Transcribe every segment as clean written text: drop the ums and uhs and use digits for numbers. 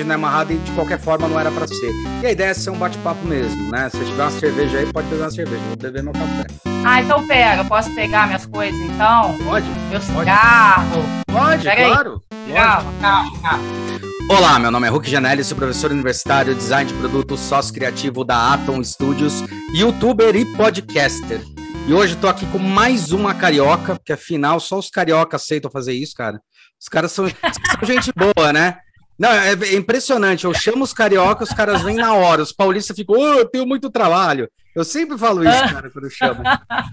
não é amarrado e de qualquer forma não era pra ser. E a ideia é ser um bate-papo mesmo, né? Se tiver uma cerveja aí, pode beber uma cerveja, vou beber meu café. Ah, então pega. Posso pegar minhas coisas, então? Pode? Meu cigarro. Pode, Pega claro. Calma. Olá, meu nome é Hulk Janelli, sou professor universitário, design de produto, sócio criativo da Atom Studios, youtuber e podcaster. E hoje tô aqui com mais uma carioca, porque afinal só os cariocas aceitam fazer isso, cara. Os caras são gente boa, né? Não, é impressionante. Eu chamo os cariocas, os caras vêm na hora. Os paulistas ficam, eu tenho muito trabalho. Eu sempre falo isso, cara, quando eu chamo.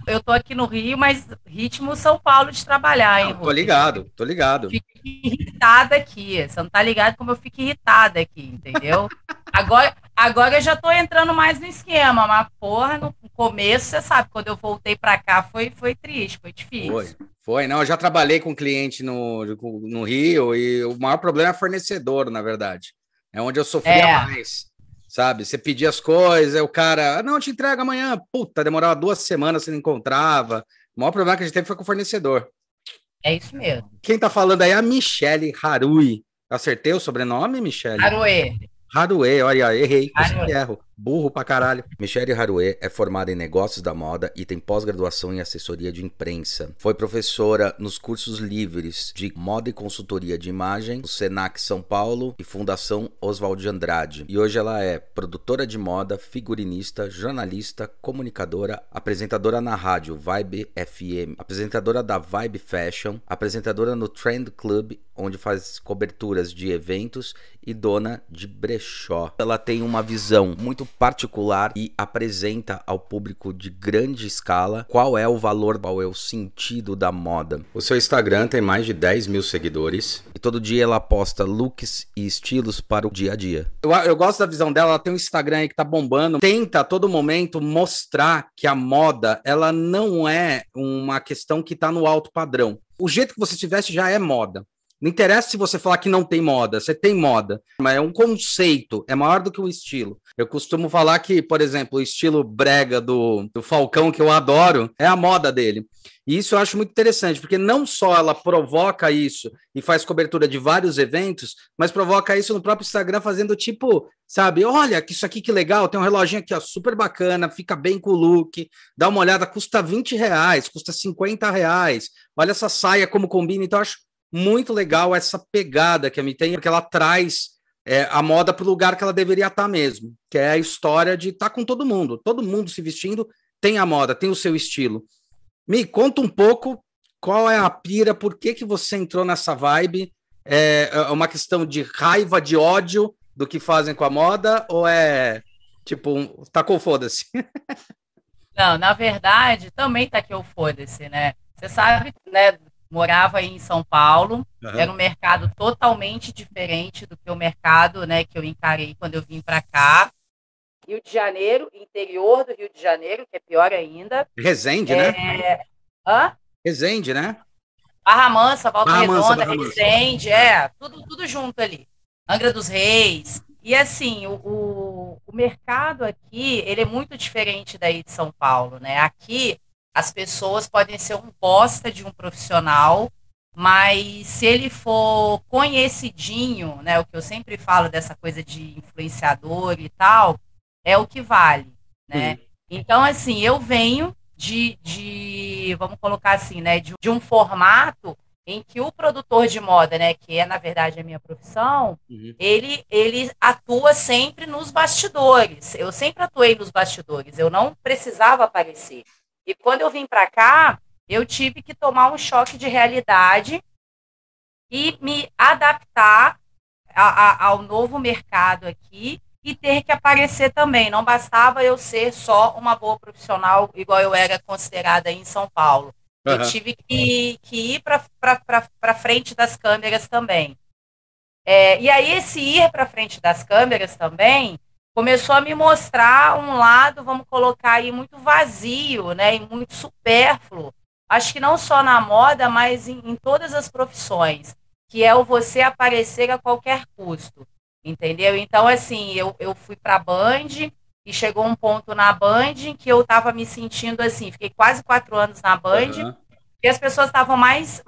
Eu tô aqui no Rio, mas ritmo São Paulo de trabalhar, hein, Não, tô ligado. Fico irritada aqui. Você não tá ligado como eu fico irritada aqui, entendeu? Agora eu já tô entrando mais no esquema, mas, porra, no começo, você sabe, quando eu voltei pra cá foi triste, foi difícil. Foi. Não, eu já trabalhei com cliente no Rio e o maior problema é fornecedor, na verdade. É onde eu sofria mais, sabe? Você pedia as coisas, aí o cara, não, te entrega amanhã. Puta, demorava 2 semanas, você não encontrava. O maior problema que a gente teve foi com o fornecedor. É isso mesmo. Quem tá falando aí é a Michele Harui. Acertei o sobrenome, Michele? Haruê, olha, errei. Eu sempre erro. Burro pra caralho. Michele Haruê é formada em negócios da moda e tem pós-graduação em assessoria de imprensa. Foi professora nos cursos livres de moda e consultoria de imagem, do Senac São Paulo e Fundação Oswald de Andrade. E hoje ela é produtora de moda, figurinista, jornalista, comunicadora, apresentadora na rádio Vibe FM, apresentadora da Vibe Fashion, apresentadora no Trend Club, onde faz coberturas de eventos e dona de brechó. Ela tem uma visão muito particular e apresenta ao público de grande escala qual é o valor, qual é o sentido da moda. O seu Instagram tem mais de 10 mil seguidores e todo dia ela posta looks e estilos para o dia a dia. Eu gosto da visão dela, ela tem um Instagram aí que tá bombando, tenta a todo momento mostrar que a moda, ela não é uma questão que tá no alto padrão. O jeito que você se veste já é moda. Não interessa se você falar que não tem moda, você tem moda, mas é um conceito, é maior do que um estilo. Eu costumo falar que, por exemplo, o estilo brega do Falcão, que eu adoro, é a moda dele. E isso eu acho muito interessante, porque não só ela provoca isso e faz cobertura de vários eventos, mas provoca isso no próprio Instagram, fazendo tipo, sabe, olha, isso aqui que legal, tem um reloginho aqui, ó, super bacana, fica bem com o look, dá uma olhada, custa R$20, custa R$50, olha essa saia como combina, então eu acho muito legal essa pegada que a Mi tem, porque ela traz a moda para o lugar que ela deveria estar mesmo, que é a história de estar com todo mundo se vestindo, tem a moda, tem o seu estilo. Mi, conta um pouco qual é a pira, por que você entrou nessa vibe, é uma questão de raiva, de ódio do que fazem com a moda, ou é tipo, tacou foda-se? Não, na verdade, também tacou foda-se, né? Você sabe, né? Morava aí em São Paulo, era um mercado totalmente diferente do que o mercado, né, que eu encarei quando eu vim para cá. Rio de Janeiro, interior do Rio de Janeiro, que é pior ainda. Resende, né? Resende, né? Barra Mansa, Volta Redonda, Resende, tudo junto ali. Angra dos Reis. E assim, o mercado aqui, ele é muito diferente daí de São Paulo, né? Aqui as pessoas podem ser um bosta de um profissional, mas se ele for conhecidinho, né, o que eu sempre falo dessa coisa de influenciador e tal, é o que vale, né? Então, assim, eu venho vamos colocar assim, né, de um formato em que o produtor de moda, né, que é, na verdade, a minha profissão, ele atua sempre nos bastidores. Eu sempre atuei nos bastidores, eu não precisava aparecer. E quando eu vim para cá, eu tive que tomar um choque de realidade e me adaptar ao novo mercado aqui e ter que aparecer também. Não bastava eu ser só uma boa profissional, igual eu era considerada em São Paulo. Eu tive que ir para frente das câmeras também. E aí, esse ir para frente das câmeras também começou a me mostrar um lado, vamos colocar aí, muito vazio, né, e muito supérfluo. Acho que não só na moda, mas em todas as profissões, que é o você aparecer a qualquer custo, entendeu? Então, assim, eu fui para a Band e chegou um ponto na Band em que eu estava me sentindo assim, fiquei quase 4 anos na Band, e as pessoas estavam mais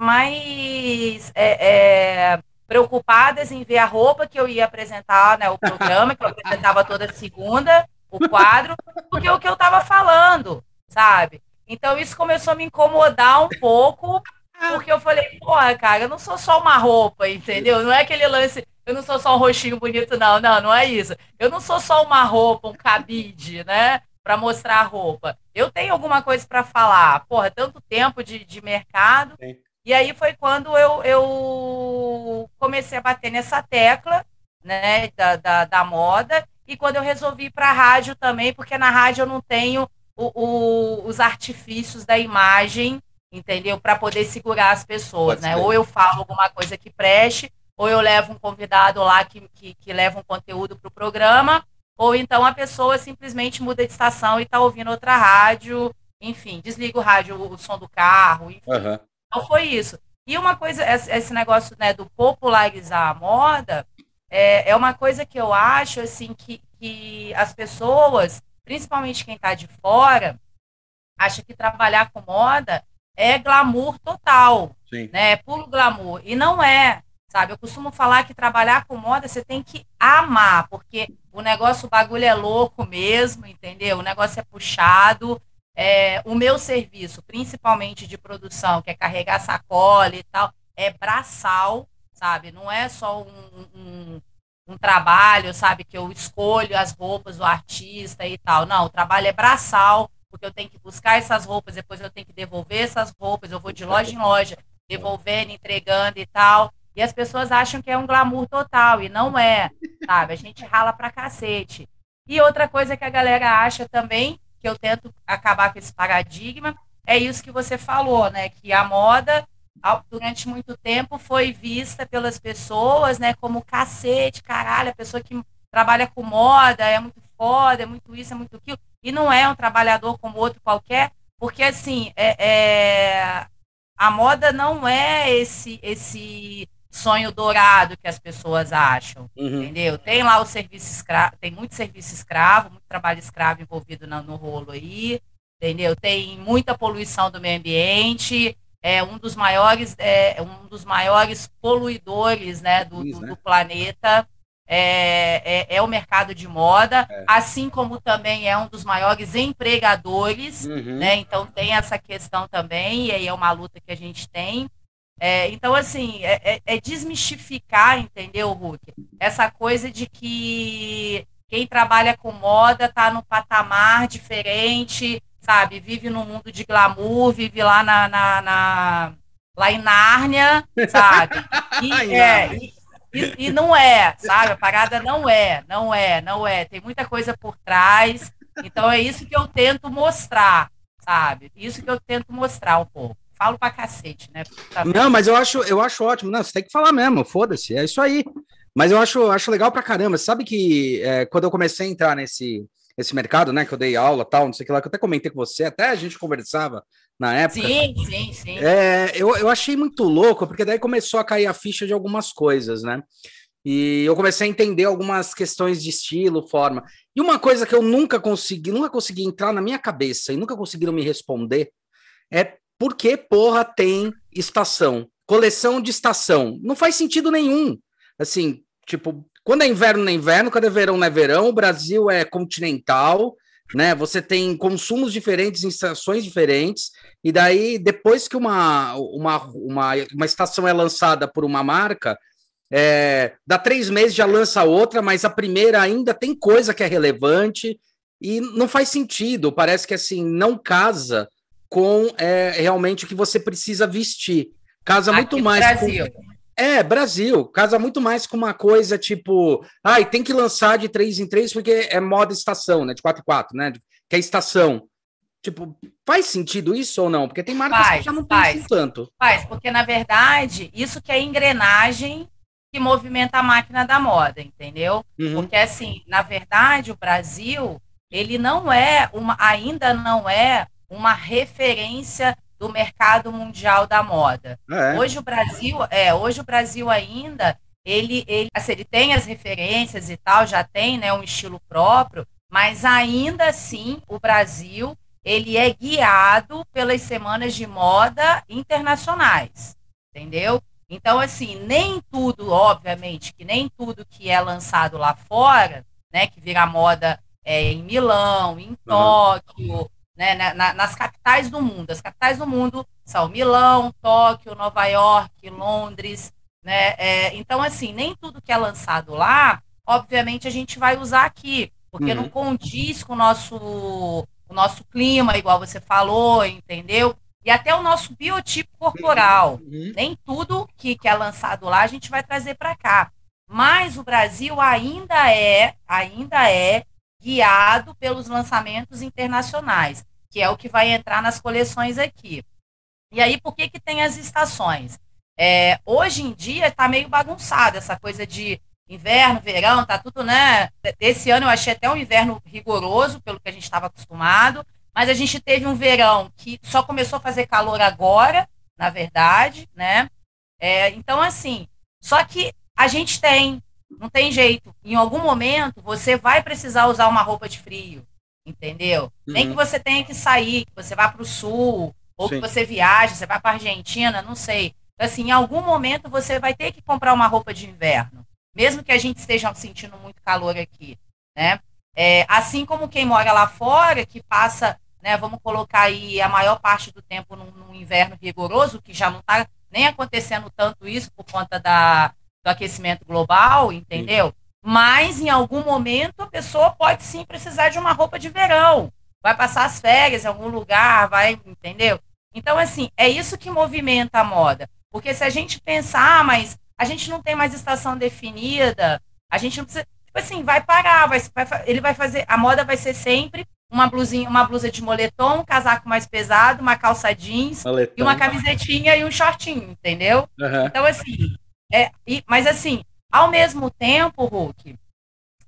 preocupadas em ver a roupa que eu ia apresentar, né, o programa, que eu apresentava toda segunda, o quadro, porque o que eu estava falando, sabe? Então isso começou a me incomodar um pouco, porque eu falei, porra, cara, eu não sou só uma roupa, entendeu? Não é aquele lance, eu não sou só um rostinho bonito, não é isso. Eu não sou só uma roupa, um cabide, né, para mostrar a roupa. Eu tenho alguma coisa para falar, porra, tanto tempo de mercado. Sim. E aí foi quando eu comecei a bater nessa tecla, né, da moda, e quando eu resolvi ir para a rádio também, porque na rádio eu não tenho os artifícios da imagem, entendeu? Para poder segurar as pessoas, né? Ou eu falo alguma coisa que preste, ou eu levo um convidado lá que leva um conteúdo para o programa, ou então a pessoa simplesmente muda de estação e está ouvindo outra rádio, enfim, desliga o rádio, o som do carro, enfim. Uhum. Então foi isso. E uma coisa, esse negócio, né, do popularizar a moda, é uma coisa que eu acho, assim, que as pessoas, principalmente quem está de fora, acha que trabalhar com moda é glamour total, sim, né, é puro glamour. E não é, sabe? Eu costumo falar que trabalhar com moda você tem que amar, porque o negócio, o bagulho é louco mesmo, entendeu? O negócio é puxado. O meu serviço, principalmente de produção, que é carregar sacola e tal, é braçal, sabe? Não é só um trabalho, sabe? Que eu escolho as roupas do artista e tal. Não, o trabalho é braçal, porque eu tenho que buscar essas roupas, depois eu tenho que devolver essas roupas, eu vou de loja em loja, devolvendo, entregando e tal. E as pessoas acham que é um glamour total, e não é, sabe? A gente rala pra cacete. E outra coisa que a galera acha também, que eu tento acabar com esse paradigma, é isso que você falou, né? Que a moda, durante muito tempo, foi vista pelas pessoas, né? Como cacete, caralho, a pessoa que trabalha com moda é muito foda, é muito isso, é muito aquilo. E não é um trabalhador como outro qualquer, porque, assim, a moda não é esse sonho dourado que as pessoas acham, entendeu? Tem lá o serviço escravo, tem muito serviço escravo, muito trabalho escravo envolvido no rolo aí, entendeu? Tem muita poluição do meio ambiente, um dos maiores poluidores, né, do planeta, é o mercado de moda, assim como também é um dos maiores empregadores, né? Então tem essa questão também, e aí é uma luta que a gente tem. Então, assim, desmistificar, entendeu, Hulk? Essa coisa de que quem trabalha com moda está num patamar diferente, sabe? Vive num mundo de glamour, vive lá lá em Nárnia, sabe? E não é, sabe? A parada não é. Tem muita coisa por trás. Então, é isso que eu tento mostrar, sabe? Isso que eu tento mostrar um pouco. Falo pra cacete, né? Não, mas eu acho ótimo. Não, você tem que falar mesmo, foda-se, é isso aí. Mas eu acho legal pra caramba. Sabe que quando eu comecei a entrar nesse mercado, né, que eu dei aula, tal, não sei o que lá, que eu até comentei com você, até a gente conversava na época. Sim. Eu achei muito louco, porque daí começou a cair a ficha de algumas coisas, né? E eu comecei a entender algumas questões de estilo, forma. E uma coisa que eu nunca consegui entrar na minha cabeça e nunca conseguiram me responder é por que, porra, tem estação? Coleção de estação. Não faz sentido nenhum. Assim, tipo, quando é inverno, não é inverno, quando é verão, não é verão, o Brasil é continental, né? Você tem consumos diferentes em estações diferentes, e daí, depois que uma estação é lançada por uma marca, dá 3 meses já lança outra, mas a primeira ainda tem coisa que é relevante, e não faz sentido. Parece que, assim, não casa com realmente o que você precisa vestir. Casa aqui muito mais Brasil. Brasil. Casa muito mais com uma coisa tipo, tem que lançar de 3 em 3 porque é moda estação, né? De 4 em 4, né? Que é estação. Tipo, faz sentido isso ou não? Porque tem marcas que já não pensam tanto. Faz, porque na verdade, isso que é engrenagem que movimenta a máquina da moda, entendeu? Porque assim, na verdade, o Brasil, ele ainda não é uma referência do mercado mundial da moda. Hoje o Brasil ainda, ele tem as referências e tal, já tem, né, um estilo próprio, mas ainda assim o Brasil, ele é guiado pelas semanas de moda internacionais, entendeu? Então, assim, nem tudo, obviamente, que nem tudo que é lançado lá fora, né, que vira moda em Milão, em Tóquio, né, nas capitais do mundo. As capitais do mundo são Milão, Tóquio, Nova York, Londres, né? Então, assim, nem tudo que é lançado lá, obviamente, a gente vai usar aqui, porque não condiz com o nosso clima, igual você falou, entendeu? E até o nosso biotipo corporal. Nem tudo que é lançado lá a gente vai trazer para cá. Mas o Brasil ainda é guiado pelos lançamentos internacionais, que é o que vai entrar nas coleções aqui. E aí, por que tem as estações? Hoje em dia está meio bagunçado essa coisa de inverno, verão, tá tudo, né? Esse ano eu achei até um inverno rigoroso, pelo que a gente estava acostumado, mas a gente teve um verão que só começou a fazer calor agora, na verdade, né? Então, assim, só que a gente não tem jeito. Em algum momento, você vai precisar usar uma roupa de frio, entendeu? Nem que você tenha que sair, que você vá para o sul, ou que você viaje, você vai para a Argentina, não sei. Assim, em algum momento, você vai ter que comprar uma roupa de inverno, mesmo que a gente esteja sentindo muito calor aqui, né? Assim como quem mora lá fora, que passa, né, vamos colocar aí a maior parte do tempo num inverno rigoroso, que já não está nem acontecendo tanto isso por conta do aquecimento global, entendeu? Sim. Mas em algum momento a pessoa pode sim precisar de uma roupa de verão, vai passar as férias em algum lugar, vai, entendeu? Então, assim, é isso que movimenta a moda. Porque se a gente pensar, mas a gente não tem mais estação definida, a gente não precisa, tipo assim, vai parar, ele vai fazer, a moda vai ser sempre uma blusa de moletom, um casaco mais pesado, uma calça jeans, moletom. E uma camisetinha e um shortinho, entendeu? Então, assim, mas assim, ao mesmo tempo, Hulk,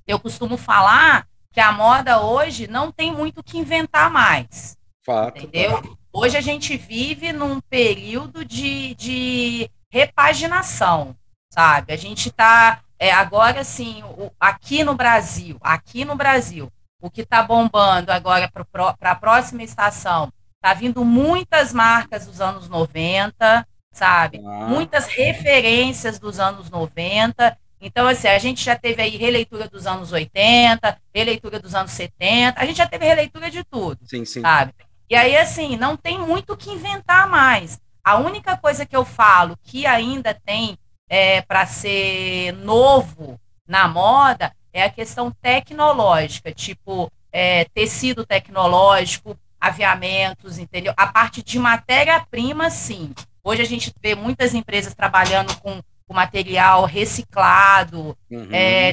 eu costumo falar que a moda hoje não tem muito o que inventar mais. Fato, entendeu? Tá. Hoje a gente vive num período de repaginação, sabe? A gente está, agora sim, aqui no Brasil, o que está bombando agora para a próxima estação, está vindo muitas marcas dos anos 90, sabe? Muitas referências dos anos 90. Então, assim, a gente já teve aí releitura dos anos 80, releitura dos anos 70, a gente já teve releitura de tudo, sim. Sabe? E aí, assim, não tem muito o que inventar mais. A única coisa que eu falo que ainda tem para ser novo na moda é a questão tecnológica, tipo tecido tecnológico, aviamentos, entendeu? A parte de matéria-prima, sim. Hoje a gente vê muitas empresas trabalhando com material reciclado,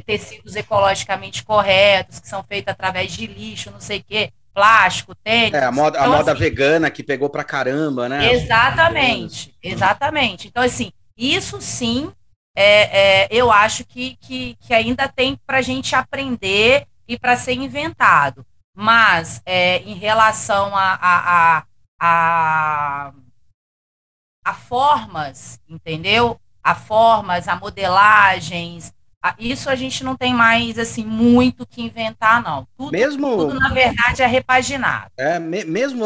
tecidos ecologicamente corretos, que são feitos através de lixo, não sei o quê, plástico, tênis. A moda assim, vegana que pegou pra caramba, né? Exatamente. Então, assim, isso sim, eu acho que ainda tem pra gente aprender e para ser inventado. Mas, em relação a formas, entendeu? A formas, a modelagens, isso a gente não tem mais, assim, muito que inventar, não. Tudo na verdade, é repaginado. Mesmo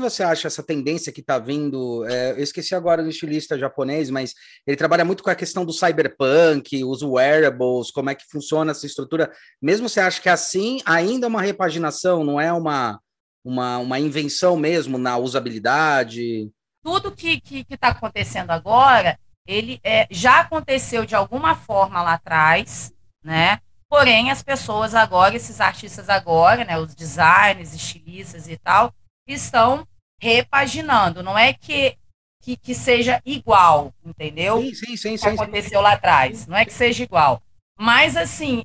você acha essa tendência que está vindo, eu esqueci agora do estilista japonês, mas ele trabalha muito com a questão do cyberpunk, os wearables, como é que funciona essa estrutura. Mesmo você acha que assim, ainda é uma repaginação, não é uma invenção mesmo na usabilidade? Tudo que está acontecendo agora, ele já aconteceu de alguma forma lá atrás, né? Porém, as pessoas agora, esses artistas agora, né, os designers, estilistas e tal, estão repaginando. Não é que seja igual, entendeu? Sim. Que aconteceu lá atrás. Não é que seja igual. Mas, assim,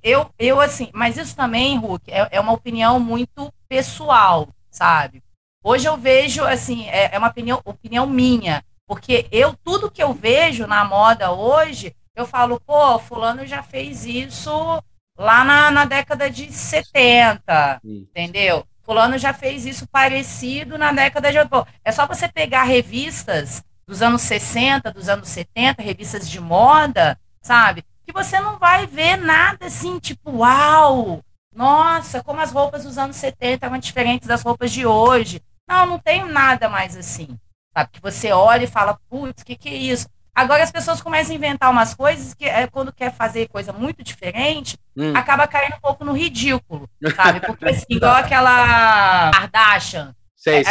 mas isso também, Hulk, é uma opinião muito pessoal, sabe? Hoje eu vejo, assim, é uma opinião minha, porque tudo que eu vejo na moda hoje, eu falo, pô, fulano já fez isso lá na década de 70, entendeu? Fulano já fez isso parecido na década de... Pô, é só você pegar revistas dos anos 60, dos anos 70, revistas de moda, sabe? Que você não vai ver nada assim, tipo, uau, nossa, como as roupas dos anos 70 eram diferentes das roupas de hoje. Não tem nada mais assim, sabe? Que você olha e fala, putz, o que é isso? Agora as pessoas começam a inventar umas coisas que quando quer fazer coisa muito diferente, acaba caindo um pouco no ridículo, sabe? Porque assim, igual aquela Kardashian. Sei.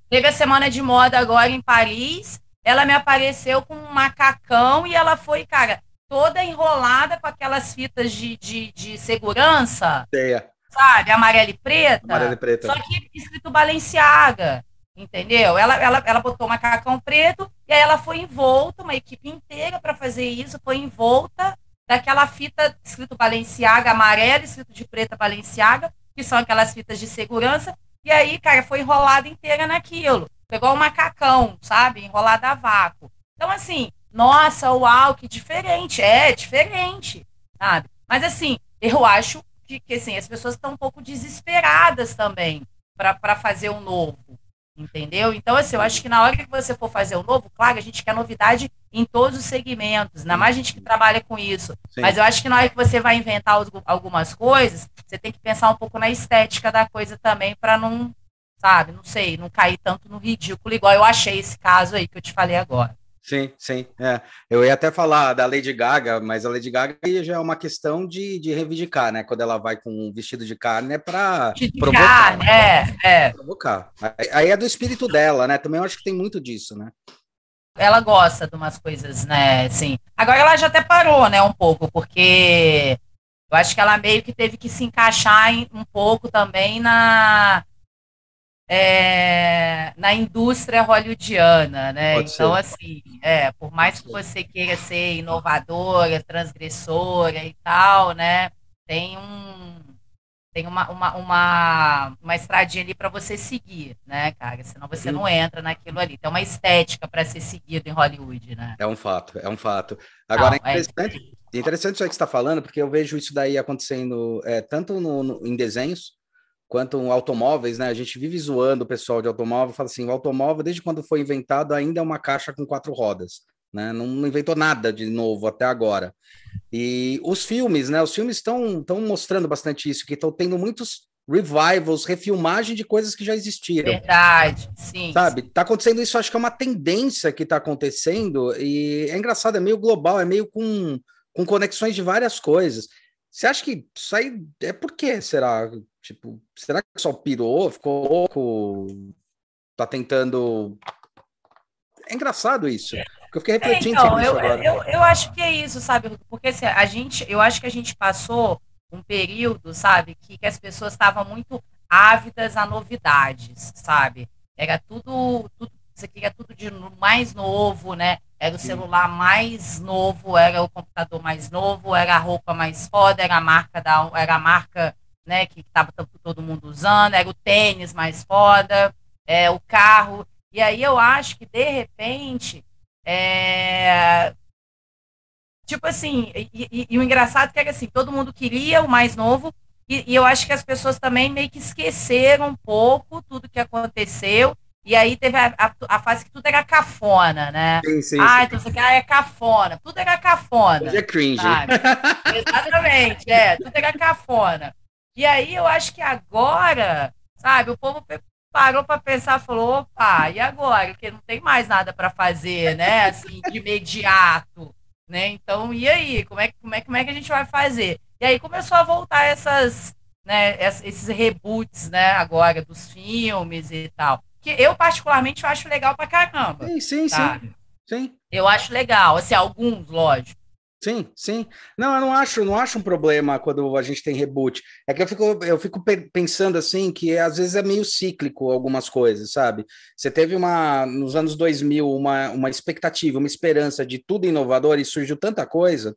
Teve a semana de moda agora em Paris, ela me apareceu com um macacão e ela foi, cara, toda enrolada com aquelas fitas de segurança, sabe? Amarela e preta. Só que escrito Balenciaga, entendeu? Ela botou um macacão preto e aí ela foi envolta, uma equipe inteira para fazer isso, foi envolta daquela fita escrito Balenciaga amarela, escrito de preta Balenciaga, que são aquelas fitas de segurança. E aí, cara, foi enrolada inteira naquilo. Pegou um macacão, sabe? Enrolada a vácuo. Então, assim, nossa, uau, que diferente. É diferente, sabe? Mas, assim, eu acho que assim, as pessoas estão um pouco desesperadas também para fazer o novo, entendeu? Então, assim, eu acho que na hora que você for fazer o novo, claro, a gente quer novidade em todos os segmentos, ainda mais gente que trabalha com isso. Sim. Mas eu acho que na hora que você vai inventar algumas coisas, você tem que pensar um pouco na estética da coisa também, para não, sabe, não sei, não cair tanto no ridículo, igual eu achei esse caso aí que eu te falei agora. Sim. Eu ia até falar da Lady Gaga, mas a Lady Gaga já é uma questão de reivindicar, né? Quando ela vai com um vestido de carne é para provocar. Provocar. Aí é do espírito dela, né? Também eu acho que tem muito disso, né? Ela gosta de umas coisas, né? Assim. Agora ela já até parou, né? Um pouco, porque eu acho que ela meio que teve que se encaixar um pouco também na indústria hollywoodiana, né? Pode então, ser. Assim, por mais que você queira ser inovadora, transgressora e tal, né? Tem uma estradinha ali para você seguir, né, cara? Senão você não entra naquilo ali. Tem uma estética para ser seguido em Hollywood, né? É um fato. Agora, é interessante isso aí que você está falando, porque eu vejo isso daí acontecendo tanto em desenhos, quanto automóveis, né? A gente vive zoando o pessoal de automóvel, fala assim, o automóvel, desde quando foi inventado, ainda é uma caixa com 4 rodas, né? Não inventou nada de novo até agora. E os filmes, né? Os filmes estão mostrando bastante isso, que estão tendo muitos revivals, refilmagem de coisas que já existiram. Verdade, sim. Sabe? Tá acontecendo isso, acho que é uma tendência que tá acontecendo, e é engraçado, é meio global, é meio com conexões de várias coisas. Você acha que isso aí é por quê, será? Tipo, será que só pirou, ficou louco, tá tentando... É engraçado isso, porque eu fiquei refletindo sobre isso agora. Eu acho que é isso, sabe? Porque assim, eu acho que a gente passou um período, sabe, que as pessoas estavam muito ávidas a novidades, sabe? Era tudo você queria tudo de mais novo, né? Era o celular mais novo, era o computador mais novo, era a roupa mais foda, era a marca, né, que estava todo mundo usando, era o tênis mais foda, o carro. E aí eu acho que, de repente, tipo assim, e o engraçado é que assim, todo mundo queria o mais novo, e eu acho que as pessoas também meio que esqueceram um pouco tudo que aconteceu, e aí teve a fase que tudo era cafona, né? Sim. Então você quer, é cafona, tudo era cafona. Hoje é cringe. Exatamente, tudo era cafona. E aí eu acho que agora, sabe, o povo parou para pensar, falou, opa, e agora? Porque não tem mais nada para fazer, né? Assim, de imediato, né? Então, e aí? Como é que a gente vai fazer? E aí começou a voltar esses reboots, né? Agora dos filmes e tal. Que eu particularmente acho legal pra caramba. Sim. Eu acho legal, assim, alguns, lógico. Sim. Não, eu não acho um problema quando a gente tem reboot. É que eu fico pensando assim que às vezes é meio cíclico algumas coisas, sabe? Você teve nos anos 2000 uma expectativa, uma esperança de tudo inovador e surgiu tanta coisa.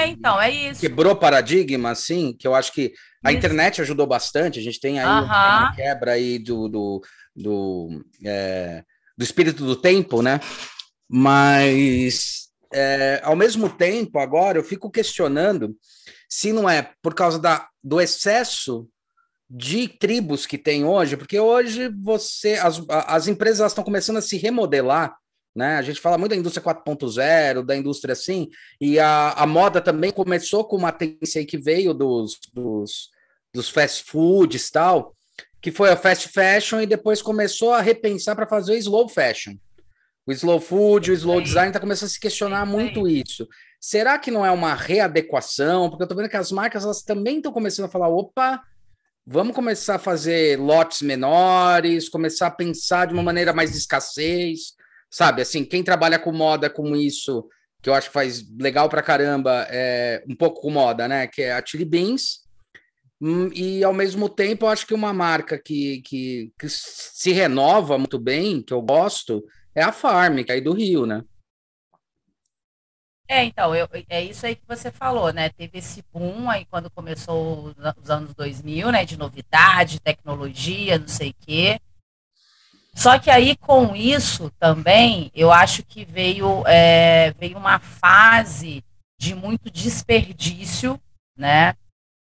Então, é isso. Quebrou paradigma, assim, que eu acho que a internet ajudou bastante. A gente tem aí uma quebra aí do espírito do tempo, né? Mas... ao mesmo tempo, agora eu fico questionando se não é por causa do excesso de tribos que tem hoje, porque hoje as empresas estão começando a se remodelar, né? A gente fala muito da indústria 4.0, da indústria assim, e a moda também começou com uma tendência aí que veio dos fast foods e tal, que foi a fast fashion, e depois começou a repensar para fazer o slow fashion. O slow food, o slow design está começando a se questionar muito isso. Será que não é uma readequação? Porque eu estou vendo que as marcas elas também estão começando a falar, opa, vamos começar a fazer lotes menores, começar a pensar de uma maneira mais de escassez, sabe? Assim, quem trabalha com moda como isso, que eu acho que faz legal pra caramba, um pouco com moda, né? Que é a Chili Beans. E, ao mesmo tempo, eu acho que uma marca que se renova muito bem, que eu gosto, é a Farm, que é aí do Rio, né? Então, é isso aí que você falou, né? Teve esse boom aí quando começou os anos 2000, né? De novidade, tecnologia, não sei o quê. Só que aí, com isso também, eu acho que veio uma fase de muito desperdício, né?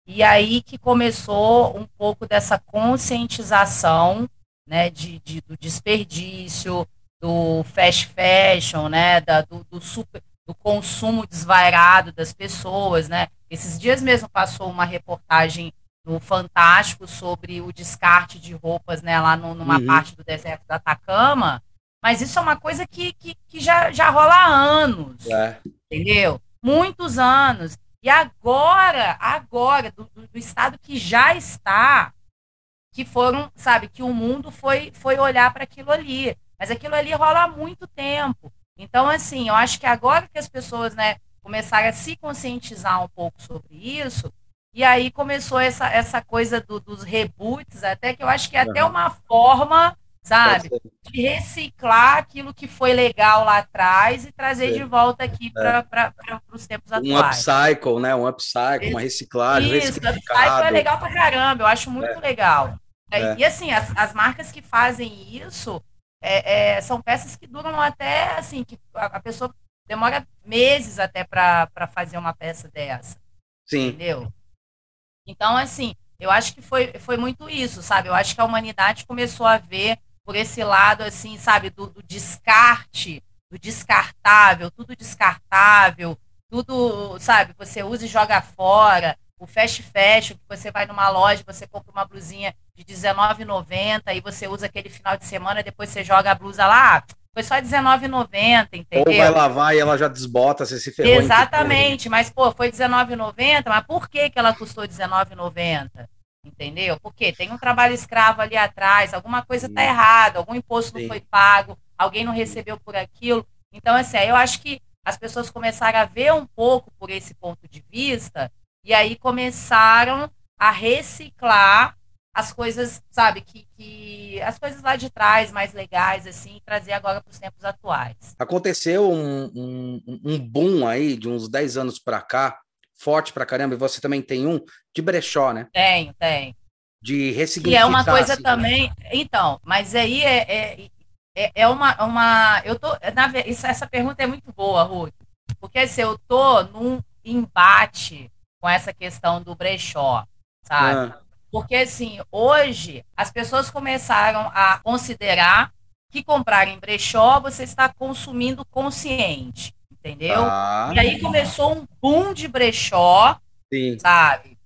E aí que começou um pouco dessa conscientização, né, do desperdício, do fast fashion, né, do consumo desvairado das pessoas, né. Esses dias mesmo passou uma reportagem no Fantástico sobre o descarte de roupas, né, lá numa parte do deserto da Atacama, mas isso é uma coisa que já rola há anos, entendeu? Muitos anos. E agora, do estado que já está, que foram, sabe, que o mundo foi olhar para aquilo ali. Mas aquilo ali rola há muito tempo. Então, assim, eu acho que agora que as pessoas, né, começaram a se conscientizar um pouco sobre isso, e aí começou essa coisa dos reboots, até que eu acho que é até uma forma, sabe, de reciclar aquilo que foi legal lá atrás e trazer de volta aqui para os tempos atuais. Um upcycle, né? Um upcycle, uma reciclagem, isso, upcycle é legal pra caramba, eu acho muito legal. E assim, as marcas que fazem isso são peças que duram até, assim, que a pessoa demora meses até para fazer uma peça dessa. Sim. Entendeu? Então, assim, eu acho que foi muito isso, sabe? Eu acho que a humanidade começou a ver por esse lado, assim, sabe, do descarte, do descartável, tudo, sabe, você usa e joga fora. O fast fashion, que você vai numa loja, você compra uma blusinha de R$19,90 e você usa aquele final de semana, depois você joga a blusa lá, foi só R$19,90, entendeu? Ou vai lavar e ela já desbota, você se ferrou. Exatamente, mas, pô, foi R$19,90, mas por que ela custou R$19,90? Entendeu? Porque tem um trabalho escravo ali atrás, alguma coisa está errada, algum imposto não foi pago, alguém não recebeu por aquilo. Então, assim, eu acho que as pessoas começaram a ver um pouco por esse ponto de vista e aí começaram a reciclar as coisas, sabe, que as coisas lá de trás, mais legais, assim, e trazer agora para os tempos atuais. Aconteceu um boom aí, de uns 10 anos para cá, forte pra caramba, e você também tem um, de brechó, né? Tem. De ressignificar. Que é uma coisa assim, também... Então, mas aí é uma... Eu tô, essa pergunta é muito boa, Ruth, porque assim, eu tô num embate com essa questão do brechó, sabe? Porque, assim, hoje as pessoas começaram a considerar que comprar em brechó você está consumindo consciente, entendeu? E aí começou um boom de brechó, sabe?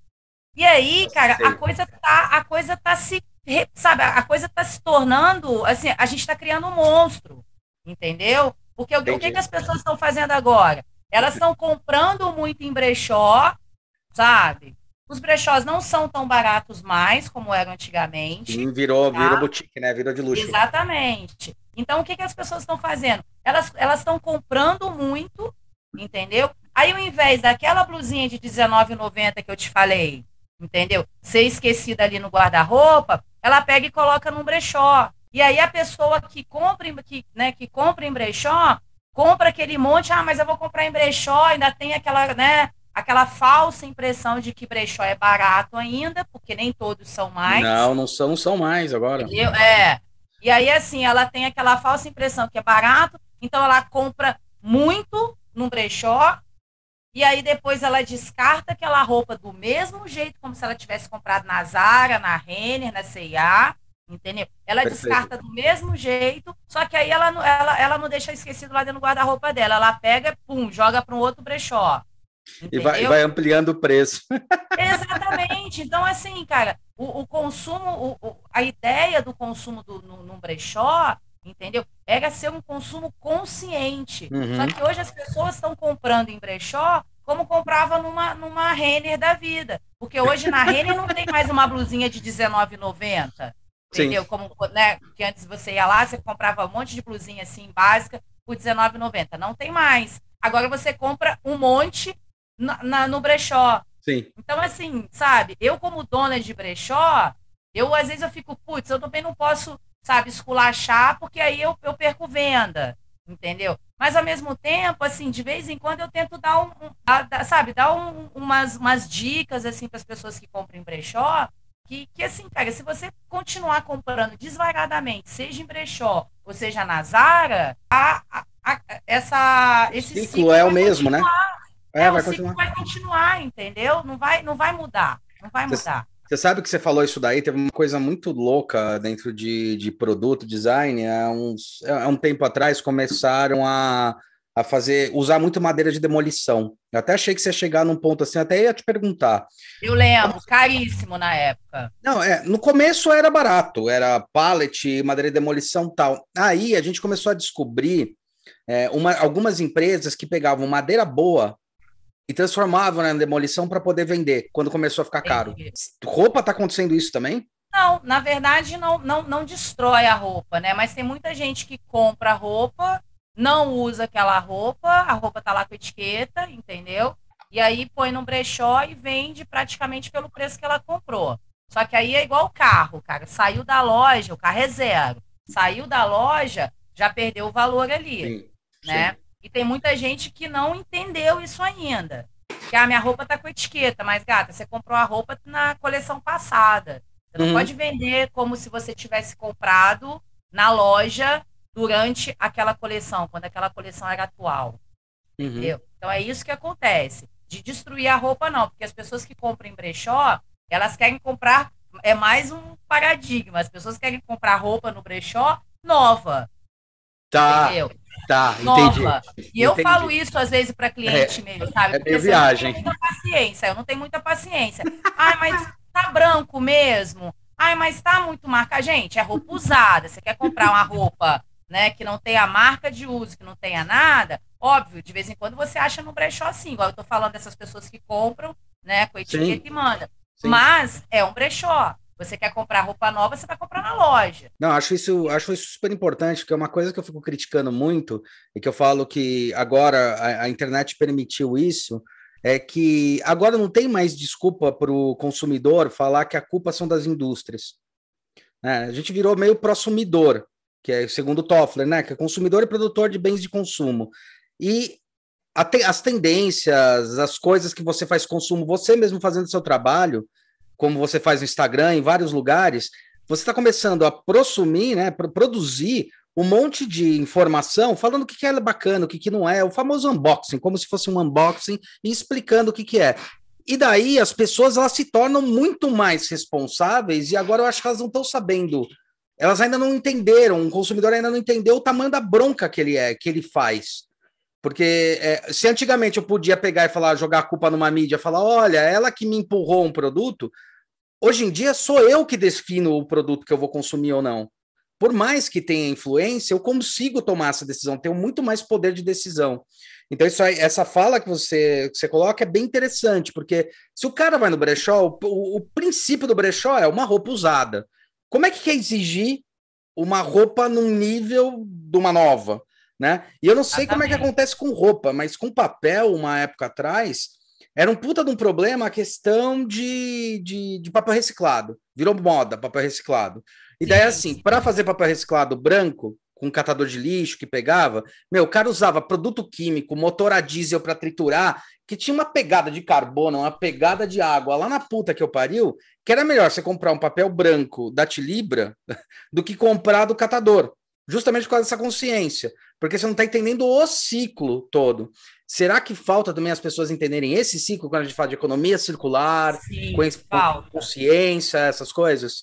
E aí, cara, a coisa tá se, sabe, a coisa tá se tornando, assim, a gente está criando um monstro, entendeu? Porque o que as pessoas estão fazendo agora? Elas estão comprando muito em brechó, sabe? Os brechós não são tão baratos mais como eram antigamente. Sim, virou boutique, né? Virou de luxo. Exatamente. Então, o que as pessoas estão fazendo? Elas estão comprando muito, entendeu? Aí, ao invés daquela blusinha de R$19,90 que eu te falei, entendeu? Ser esquecida ali no guarda-roupa, ela pega e coloca num brechó. E aí, a pessoa que compra em brechó, compra aquele monte, mas eu vou comprar em brechó, ainda tem aquela, né? Aquela falsa impressão de que brechó é barato ainda, porque nem todos são mais. Não são mais agora. Entendeu? E aí, assim, ela tem aquela falsa impressão que é barato, então ela compra muito no brechó, e aí depois ela descarta aquela roupa do mesmo jeito, como se ela tivesse comprado na Zara, na Renner, na C&A, entendeu? Ela descarta do mesmo jeito, só que aí ela não deixa esquecido lá dentro do guarda-roupa dela. Ela pega, pum, joga para um outro brechó. E vai ampliando o preço. Exatamente. Então, assim, cara, o consumo, a ideia do consumo no brechó, entendeu? era ser um consumo consciente. Só que hoje as pessoas estão comprando em brechó como comprava numa Renner da vida. Porque hoje na Renner não tem mais uma blusinha de R$19,90. Entendeu? Como, né, que antes você ia lá, você comprava um monte de blusinha assim, básica, por R$19,90. Não tem mais. Agora você compra um monte no brechó. Sim. Então, assim, sabe, eu como dona de brechó, às vezes eu fico, putz, eu também não posso, sabe, esculachar, porque aí eu perco venda, entendeu? Mas ao mesmo tempo, assim, de vez em quando eu tento dar umas dicas, assim, para as pessoas que compram em brechó, que, assim, cara, se você continuar comprando desvairadamente, seja em brechó ou seja na Zara, esse ciclo é o mesmo, continuar. né? O ciclo vai continuar, entendeu? Não vai mudar. Não vai mudar. Você sabe que você falou isso daí, teve uma coisa muito louca dentro de produto design. Há um tempo atrás começaram a usar muito madeira de demolição. Eu até achei que você ia chegar num ponto assim, até ia te perguntar. Eu lembro, caríssimo na época. Não, no começo era barato, era pallet, madeira de demolição e tal. Aí a gente começou a descobrir algumas empresas que pegavam madeira boa e transformavam na demolição para poder vender, quando começou a ficar caro. Roupa tá acontecendo isso também? Não, na verdade não destrói a roupa, né? Mas tem muita gente que compra roupa, não usa aquela roupa, a roupa tá lá com etiqueta, entendeu? E aí põe no brechó e vende praticamente pelo preço que ela comprou. Só que aí é igual o carro, cara. Saiu da loja, o carro é zero. Saiu da loja, já perdeu o valor ali, sim, né? Sim. E tem muita gente que não entendeu isso ainda. Que a minha roupa tá com etiqueta, mas, gata, você comprou a roupa na coleção passada. Você não pode vender como se você tivesse comprado na loja durante aquela coleção, quando aquela coleção era atual. Entendeu? Então é isso que acontece. De destruir a roupa, não, porque as pessoas que compram em brechó, elas querem comprar, é mais um paradigma, as pessoas querem comprar roupa no brechó nova. Tá. Entendeu? Tá, nova. Entendi. E eu falo isso às vezes para cliente mesmo, sabe? Porque viagem. Eu não tenho muita paciência. Ai, mas tá branco mesmo? Ai, mas tá muito marca. Gente, é roupa usada. Você quer comprar uma roupa, né, que não tenha marca de uso, que não tenha nada? Óbvio, de vez em quando você acha no brechó assim, igual eu tô falando dessas pessoas que compram, né, com etiqueta e manda. Sim. Mas é um brechó. Você quer comprar roupa nova, você vai comprar na loja. Não, acho isso super importante, porque é uma coisa que eu fico criticando muito, e que eu falo que agora a internet permitiu isso, é que agora não tem mais desculpa para o consumidor falar que a culpa são das indústrias. A gente virou meio prosumidor, que é segundo Toffler, né? Que é consumidor e produtor de bens de consumo. E as tendências, as coisas que você faz consumo, você mesmo fazendo seu trabalho, como você faz no Instagram, em vários lugares, você está começando a prosumir, né, produzir um monte de informação falando o que é bacana, o que não é, o famoso unboxing, como se fosse um unboxing, e explicando o que é. E daí as pessoas elas se tornam muito mais responsáveis, e agora eu acho que elas não estão sabendo, elas ainda não entenderam, o consumidor ainda não entendeu o tamanho da bronca que ele faz. Porque se antigamente eu podia pegar e falar, jogar a culpa numa mídia, falar, olha, ela que me empurrou um produto, hoje em dia sou eu que defino o produto que eu vou consumir ou não. Por mais que tenha influência, eu consigo tomar essa decisão, tenho muito mais poder de decisão. Então, essa fala que você coloca é bem interessante, porque se o cara vai no brechó, o princípio do brechó é uma roupa usada. Como é que quer exigir uma roupa num nível de uma nova? Né? E eu não sei como é que acontece com roupa, mas com papel, uma época atrás, era um puta de um problema a questão de papel reciclado. Virou moda, papel reciclado. E daí, assim, para fazer papel reciclado branco, com catador de lixo que pegava, o cara usava produto químico, motor a diesel para triturar, que tinha uma pegada de carbono, uma pegada de água lá na puta que eu pariu, que era melhor você comprar um papel branco da Tilibra do que comprar do catador. Justamente por causa dessa consciência, porque você não está entendendo o ciclo todo. Será que falta também as pessoas entenderem esse ciclo quando a gente fala de economia circular, sim, consciência, essas coisas?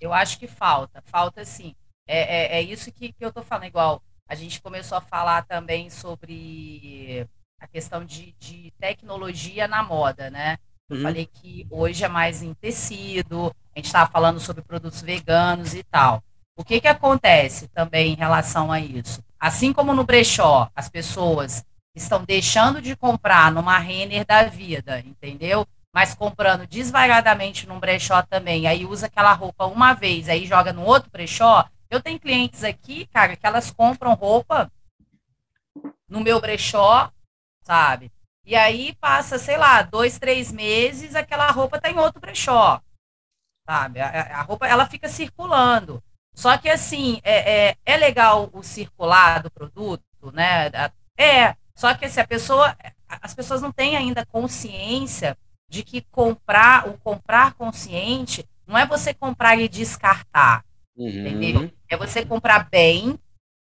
Eu acho que falta sim. É isso que eu estou falando, igual a gente começou a falar também sobre a questão de tecnologia na moda, né? Eu falei que hoje é mais em tecido, a gente estava falando sobre produtos veganos e tal. O que acontece também em relação a isso? Assim como no brechó, as pessoas estão deixando de comprar numa Renner da vida, entendeu? Mas comprando desvairadamente num brechó também, aí usa aquela roupa uma vez, aí joga no outro brechó. Eu tenho clientes aqui, cara, que elas compram roupa no meu brechó, sabe? E aí passa, sei lá, 2, 3 meses, aquela roupa tá em outro brechó, sabe? A roupa, ela fica circulando. Só que, assim, é legal o circular do produto, né? Só que, assim, as pessoas não têm ainda consciência de que o comprar consciente não é você comprar e descartar, entendeu? É você comprar bem,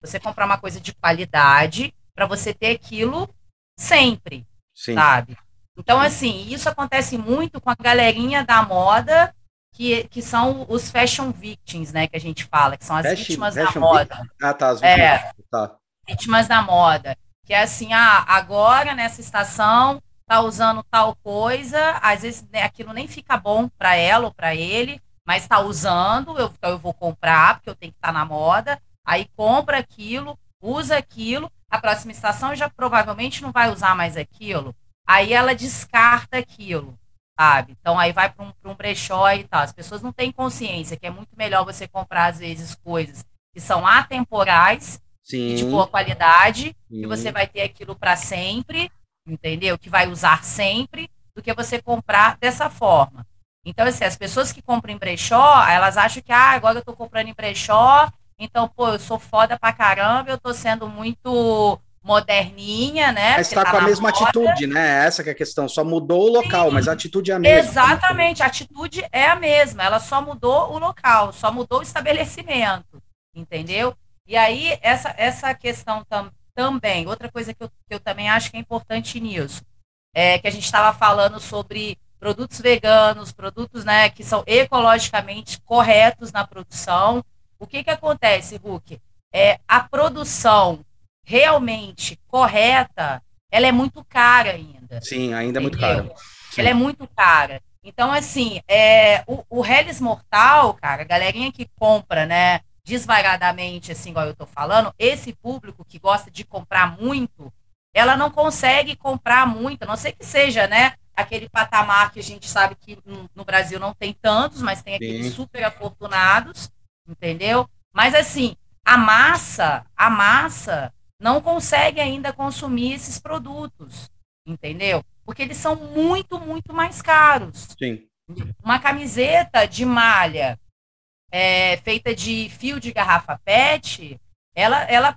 você comprar uma coisa de qualidade para você ter aquilo sempre, Sim. sabe? Então, assim, isso acontece muito com a galerinha da moda, que são os fashion victims, né, que a gente fala, que são as vítimas da moda. Ah, tá, as vítimas. Tá. Vítimas da moda. Que é assim, agora nessa estação tá usando tal coisa, às vezes né, aquilo nem fica bom para ela ou para ele, mas tá usando, eu vou comprar, porque eu tenho que estar na moda, aí compra aquilo, usa aquilo, a próxima estação já provavelmente não vai usar mais aquilo, aí ela descarta aquilo, sabe? Então aí vai para um brechó e tal. As pessoas não têm consciência que é muito melhor você comprar, às vezes, coisas que são atemporais, e de boa qualidade, que você vai ter aquilo para sempre, entendeu? Que vai usar sempre, do que você comprar dessa forma. Então, assim, as pessoas que compram em brechó, elas acham que, agora eu tô comprando em brechó, então, pô, eu sou foda pra caramba, eu tô sendo muito moderninha, né? Mas está com a mesma atitude, né? Essa que é a questão. Só mudou o local, sim, mas a atitude é a mesma. Exatamente, a atitude é a mesma. Ela só mudou o local, só mudou o estabelecimento, entendeu? E aí, essa questão também, outra coisa que eu também acho que é importante nisso, é que a gente estava falando sobre produtos veganos, produtos, né, que são ecologicamente corretos na produção. O que acontece, Hulk? A produção realmente correta, ela é muito cara ainda. Sim, ainda é muito cara. Ela é muito cara. Então, assim, o Hellis Mortal, cara, a galerinha que compra, né, desvairadamente, assim, igual eu tô falando, esse público que gosta de comprar muito, ela não consegue comprar muito, a não ser que seja, né, aquele patamar que a gente sabe que no Brasil não tem tantos, mas tem aqueles super afortunados, entendeu? Mas, assim, a massa não consegue ainda consumir esses produtos, entendeu? Porque eles são muito, muito mais caros. Sim. Uma camiseta de malha feita de fio de garrafa PET,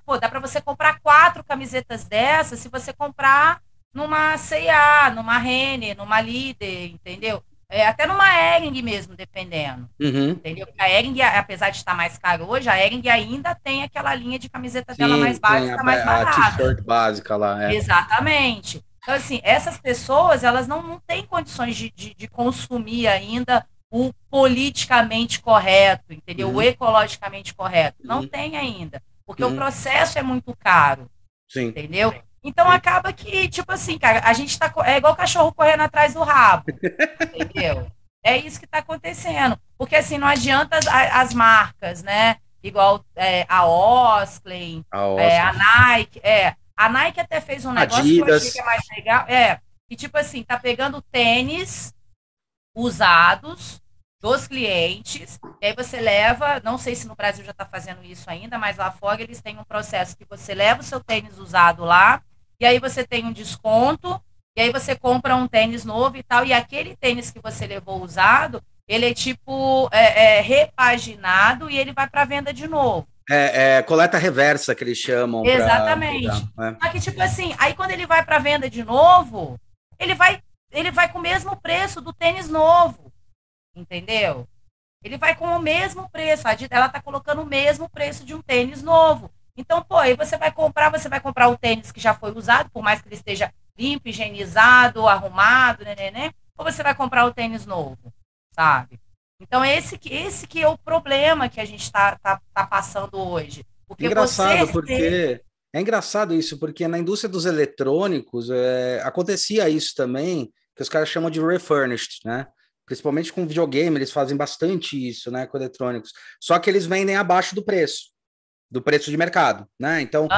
pô, dá para você comprar 4 camisetas dessas se você comprar numa C&A, numa Renner, numa Líder, entendeu? Até numa Hering mesmo, dependendo. Entendeu? A Hering, apesar de estar mais caro hoje, a Hering ainda tem aquela linha de camiseta dela mais básica, mais barata. A t-shirt básica lá. Exatamente. Então, assim, essas pessoas, elas não têm condições de consumir ainda o politicamente correto, entendeu? O ecologicamente correto. Não tem ainda. Porque o processo é muito caro. Sim. Entendeu? Então acaba que, tipo assim, cara, a gente tá. É igual cachorro correndo atrás do rabo. Entendeu? É isso que tá acontecendo. Porque assim, não adianta as marcas, né? Igual a Osklen, a Nike. A Nike até fez um negócio Adidas. que eu achei que é mais legal. Que tipo assim, tá pegando tênis usados dos clientes, e aí você leva, não sei se no Brasil já está fazendo isso ainda, mas lá fora eles têm um processo que você leva o seu tênis usado lá, e aí você tem um desconto, e aí você compra um tênis novo e tal, e aquele tênis que você levou usado, ele é tipo repaginado e ele vai para venda de novo. Coleta reversa que eles chamam. Exatamente. Só que tipo assim, aí quando ele vai para venda de novo, ele vai com o mesmo preço do tênis novo. Entendeu? Ele vai com o mesmo preço. Ela tá colocando o mesmo preço de um tênis novo. Então, pô, aí você vai comprar o tênis que já foi usado, por mais que ele esteja limpo, higienizado, arrumado, né? Ou você vai comprar o tênis novo, sabe? Então, esse que é o problema que a gente tá passando hoje. Porque é engraçado isso, porque na indústria dos eletrônicos acontecia isso também, que os caras chamam de refurnished, né? principalmente com videogame, eles fazem bastante isso, né, com eletrônicos. Só que eles vendem abaixo do preço de mercado, né? Então,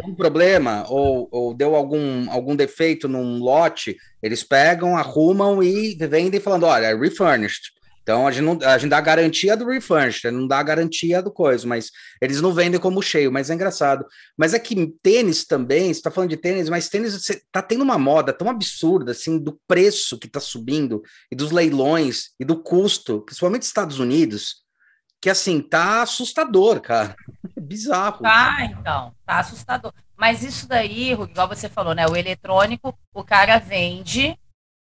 um problema ou deu algum defeito num lote, eles pegam, arrumam e vendem falando, olha, é refurnished. Então, a gente dá a garantia do refurnished, não dá a garantia do coisa, mas eles não vendem como cheio, mas é engraçado. Mas é que tênis também, você tá falando de tênis, mas tênis, você tá tendo uma moda tão absurda, assim, do preço que tá subindo, e dos leilões, e do custo, principalmente nos Estados Unidos, que, assim, tá assustador, cara. É bizarro. Então, tá assustador. Mas isso daí, igual você falou, né, o eletrônico, o cara vende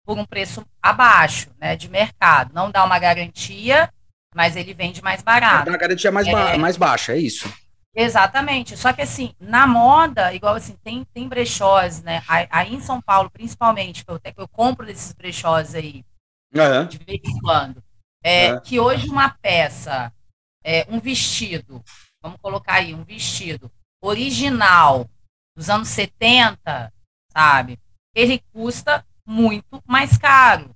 por um preço abaixo, né, de mercado. Não dá uma garantia, mas ele vende mais barato. Dá uma garantia mais baixa, é isso. Exatamente. Só que, assim, na moda, igual assim, tem brechós, né, aí em São Paulo, principalmente, que eu compro desses brechós aí, de vez em quando, que hoje uma peça, um vestido, vamos colocar aí, um vestido original dos anos 70, sabe, ele custa muito mais caro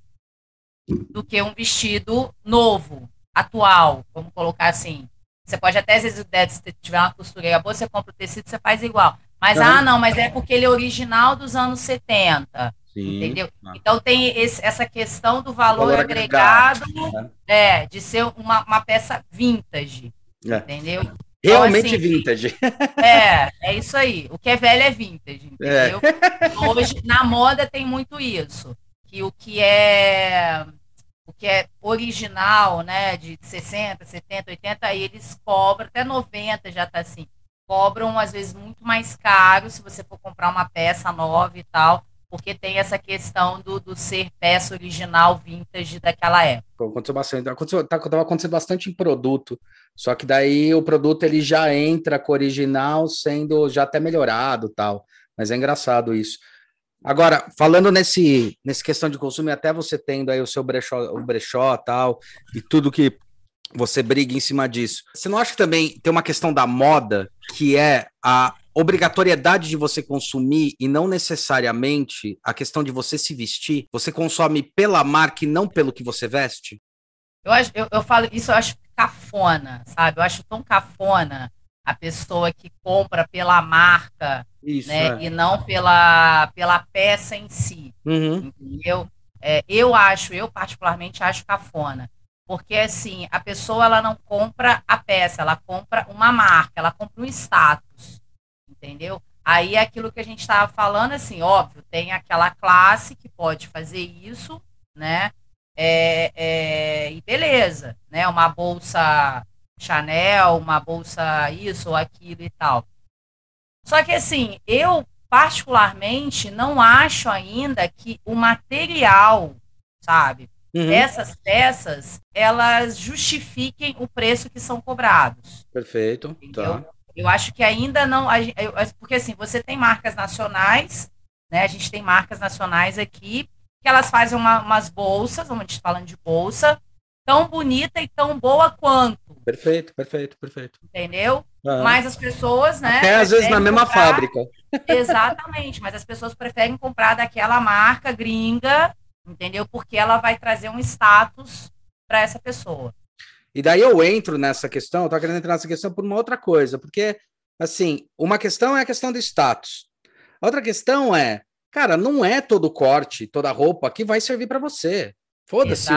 do que um vestido novo, atual, vamos colocar assim. Você pode até, às vezes, se tiver uma costureira boa, você compra o tecido, você faz igual. Mas, não, mas é porque ele é original dos anos 70. Sim. Entendeu? Então tem essa questão do valor agregado, de ser uma peça vintage. Entendeu? Realmente então, assim, vintage. É isso aí. O que é velho é vintage, entendeu? Hoje, na moda, tem muito isso. Que o que é original, né, de 60, 70, 80, aí eles cobram, até 90 já tá assim. Cobram, às vezes, muito mais caro se você for comprar uma peça nova e tal, porque tem essa questão do ser peça original vintage daquela época. Aconteceu bastante. Tava acontecendo bastante em produto. Só que daí o produto ele já entra com o original sendo já até melhorado tal. Mas é engraçado isso. Agora, falando nesse questão de consumo, e até você tendo aí o seu brechó tal, e tudo que você briga em cima disso. Você não acha que também tem uma questão da moda, que é a obrigatoriedade de você consumir e não necessariamente a questão de você se vestir? Você consome pela marca e não pelo que você veste? Eu falo isso, eu acho cafona, sabe? Eu acho tão cafona a pessoa que compra pela marca, isso, né? E não pela peça em si, entendeu? Eu particularmente acho cafona, porque assim, a pessoa ela não compra a peça, ela compra uma marca, ela compra um status, entendeu? Aí é aquilo que a gente estava falando, assim, óbvio, tem aquela classe que pode fazer isso, né? E beleza, né? Uma bolsa Chanel, uma bolsa isso ou aquilo e tal. Só que assim, eu particularmente não acho ainda que o material, sabe, essas peças, elas justifiquem o preço que são cobrados. Perfeito, entendeu? Tá. Eu acho que ainda não, porque assim, você tem marcas nacionais, né? A gente tem marcas nacionais aqui que elas fazem umas bolsas, vamos falando de bolsa, tão bonita e tão boa quanto. Perfeito. Entendeu? Mas as pessoas, né? Até às vezes na mesma fábrica. Exatamente, mas as pessoas preferem comprar daquela marca gringa, entendeu? Porque ela vai trazer um status para essa pessoa. E daí eu entro nessa questão, eu tô querendo entrar nessa questão por uma outra coisa, porque, assim, uma questão é a questão do status. A outra questão é, cara, não é todo corte, toda roupa que vai servir para você. Foda-se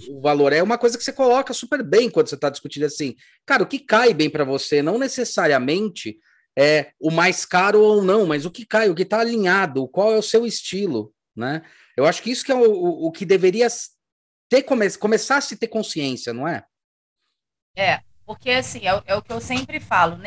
o valor. É uma coisa que você coloca super bem quando você está discutindo assim. Cara, o que cai bem para você não necessariamente é o mais caro ou não, mas o que cai, o que está alinhado, qual é o seu estilo, né? Eu acho que isso que é o que deveria começar a se ter consciência, não é? Porque assim, é o que eu sempre falo,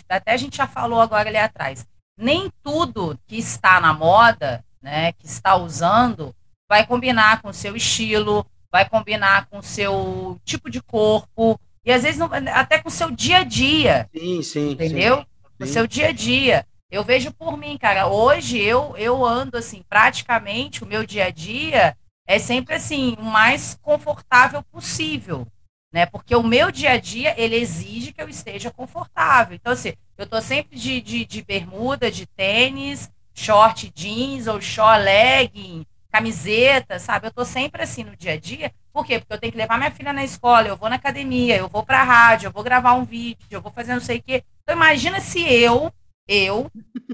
até a gente já falou agora ali atrás. Nem tudo que está na moda, né, que está usando, vai combinar com o seu estilo, vai combinar com o seu tipo de corpo, e às vezes até com o seu dia a dia. Sim. Entendeu? Sim. Com o seu dia a dia. Eu vejo por mim, cara, hoje eu ando assim, praticamente o meu dia a dia é sempre assim, o mais confortável possível, né? Porque o meu dia a dia, ele exige que eu esteja confortável. Então, assim, eu tô sempre de bermuda, de tênis, short jeans ou short legging, camiseta, sabe? Eu tô sempre assim no dia a dia. Por quê? Porque eu tenho que levar minha filha na escola, eu vou na academia, eu vou pra rádio, eu vou gravar um vídeo, eu vou fazer não sei o quê. Então imagina se eu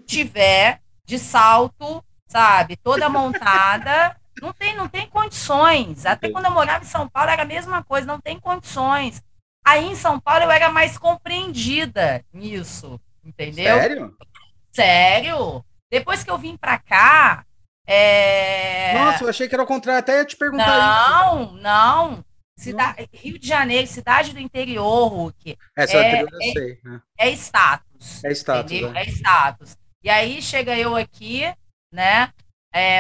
tiver de salto, sabe? Toda montada. Não tem condições. Até quando eu morava em São Paulo era a mesma coisa, não tem condições. Aí em São Paulo eu era mais compreendida nisso, entendeu? Sério? Sério. Depois que eu vim pra cá, Nossa, eu achei que era o contrário, até ia te perguntar não, não. Rio de Janeiro, cidade do interior, Hulk. Essa é o interior, eu sei. É status. É status, entendeu? é. É status. E aí chega eu aqui, né?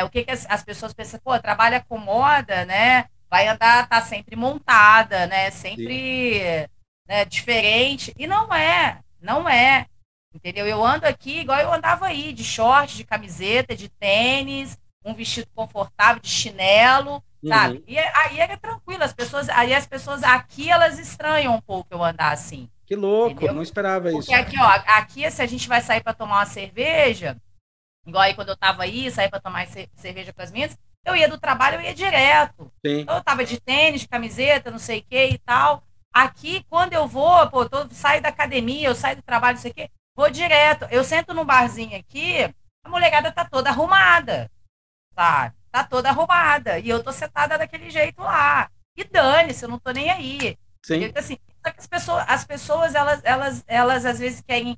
O que as pessoas pensam? Pô, trabalha com moda, né? Vai andar, tá sempre montada, né? Sempre, né, diferente. E não é, não é. Entendeu? Eu ando aqui igual eu andava aí, de short, de camiseta, de tênis, um vestido confortável, de chinelo, sabe? E aí era tranquilo, aí as pessoas aqui, elas estranham um pouco eu andar assim. Que louco, entendeu? não esperava isso. Porque aqui, ó, aqui se a gente vai sair para tomar uma cerveja, igual aí quando eu tava aí, sair para tomar cerveja com as minhas, eu ia do trabalho, eu ia direto. Sim. Então, eu tava de tênis, de camiseta, não sei o que e tal. Aqui, quando eu vou, pô, saio da academia, eu saio do trabalho, não sei o que, vou direto. Eu sento num barzinho aqui, a molecada tá toda arrumada, sabe? Tá toda arrumada. E eu tô sentada daquele jeito lá. E dane-se, eu não tô nem aí. Sim. Então, assim, só que as pessoas elas às vezes querem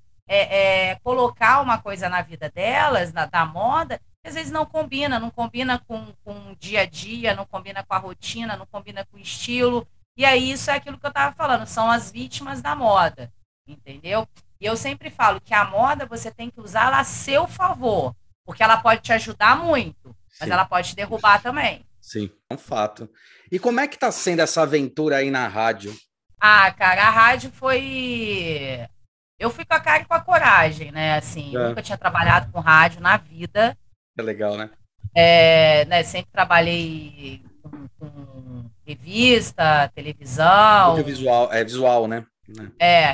colocar uma coisa na vida delas, da moda, que às vezes não combina com o dia a dia, não combina com a rotina, não combina com o estilo. E aí isso é aquilo que eu estava falando, são as vítimas da moda, entendeu? E eu sempre falo que a moda você tem que usá-la a seu favor, porque ela pode te ajudar muito, mas ela pode te derrubar também. Sim, é um fato. E como é que tá sendo essa aventura aí na rádio? Ah, cara, a rádio foi... Eu fui com a cara e com a coragem, né? Assim, eu nunca tinha trabalhado com rádio na vida. É legal, né? Né? Sempre trabalhei com revista, televisão. Audiovisual, visual, né?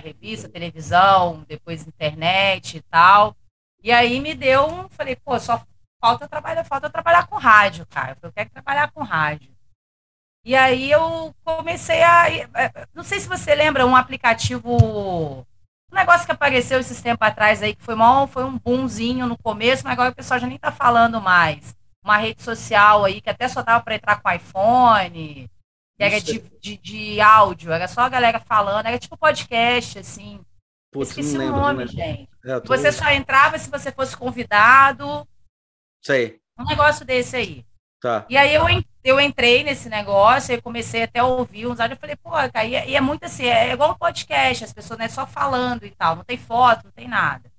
Revista, televisão, depois internet e tal. E aí me deu falei, pô, só falta trabalhar com rádio, cara. Eu quero trabalhar com rádio. E aí eu comecei não sei se você lembra um aplicativo, um negócio que apareceu esses tempos atrás aí, que foi um boomzinho no começo, mas agora o pessoal já nem tá falando mais. Uma rede social aí que até só dava para entrar com iPhone, que era de áudio, era só a galera falando, era tipo podcast, assim. Putz, esqueci o nome, gente. Tô... Você só entrava se você fosse convidado. Sei. Um negócio desse aí. Tá. E aí eu entrei nesse negócio, eu comecei até a ouvir uns áudios, eu falei, pô, cara, e é muito assim, é igual um podcast, as pessoas, né, só falando e tal, não tem foto, não tem nada.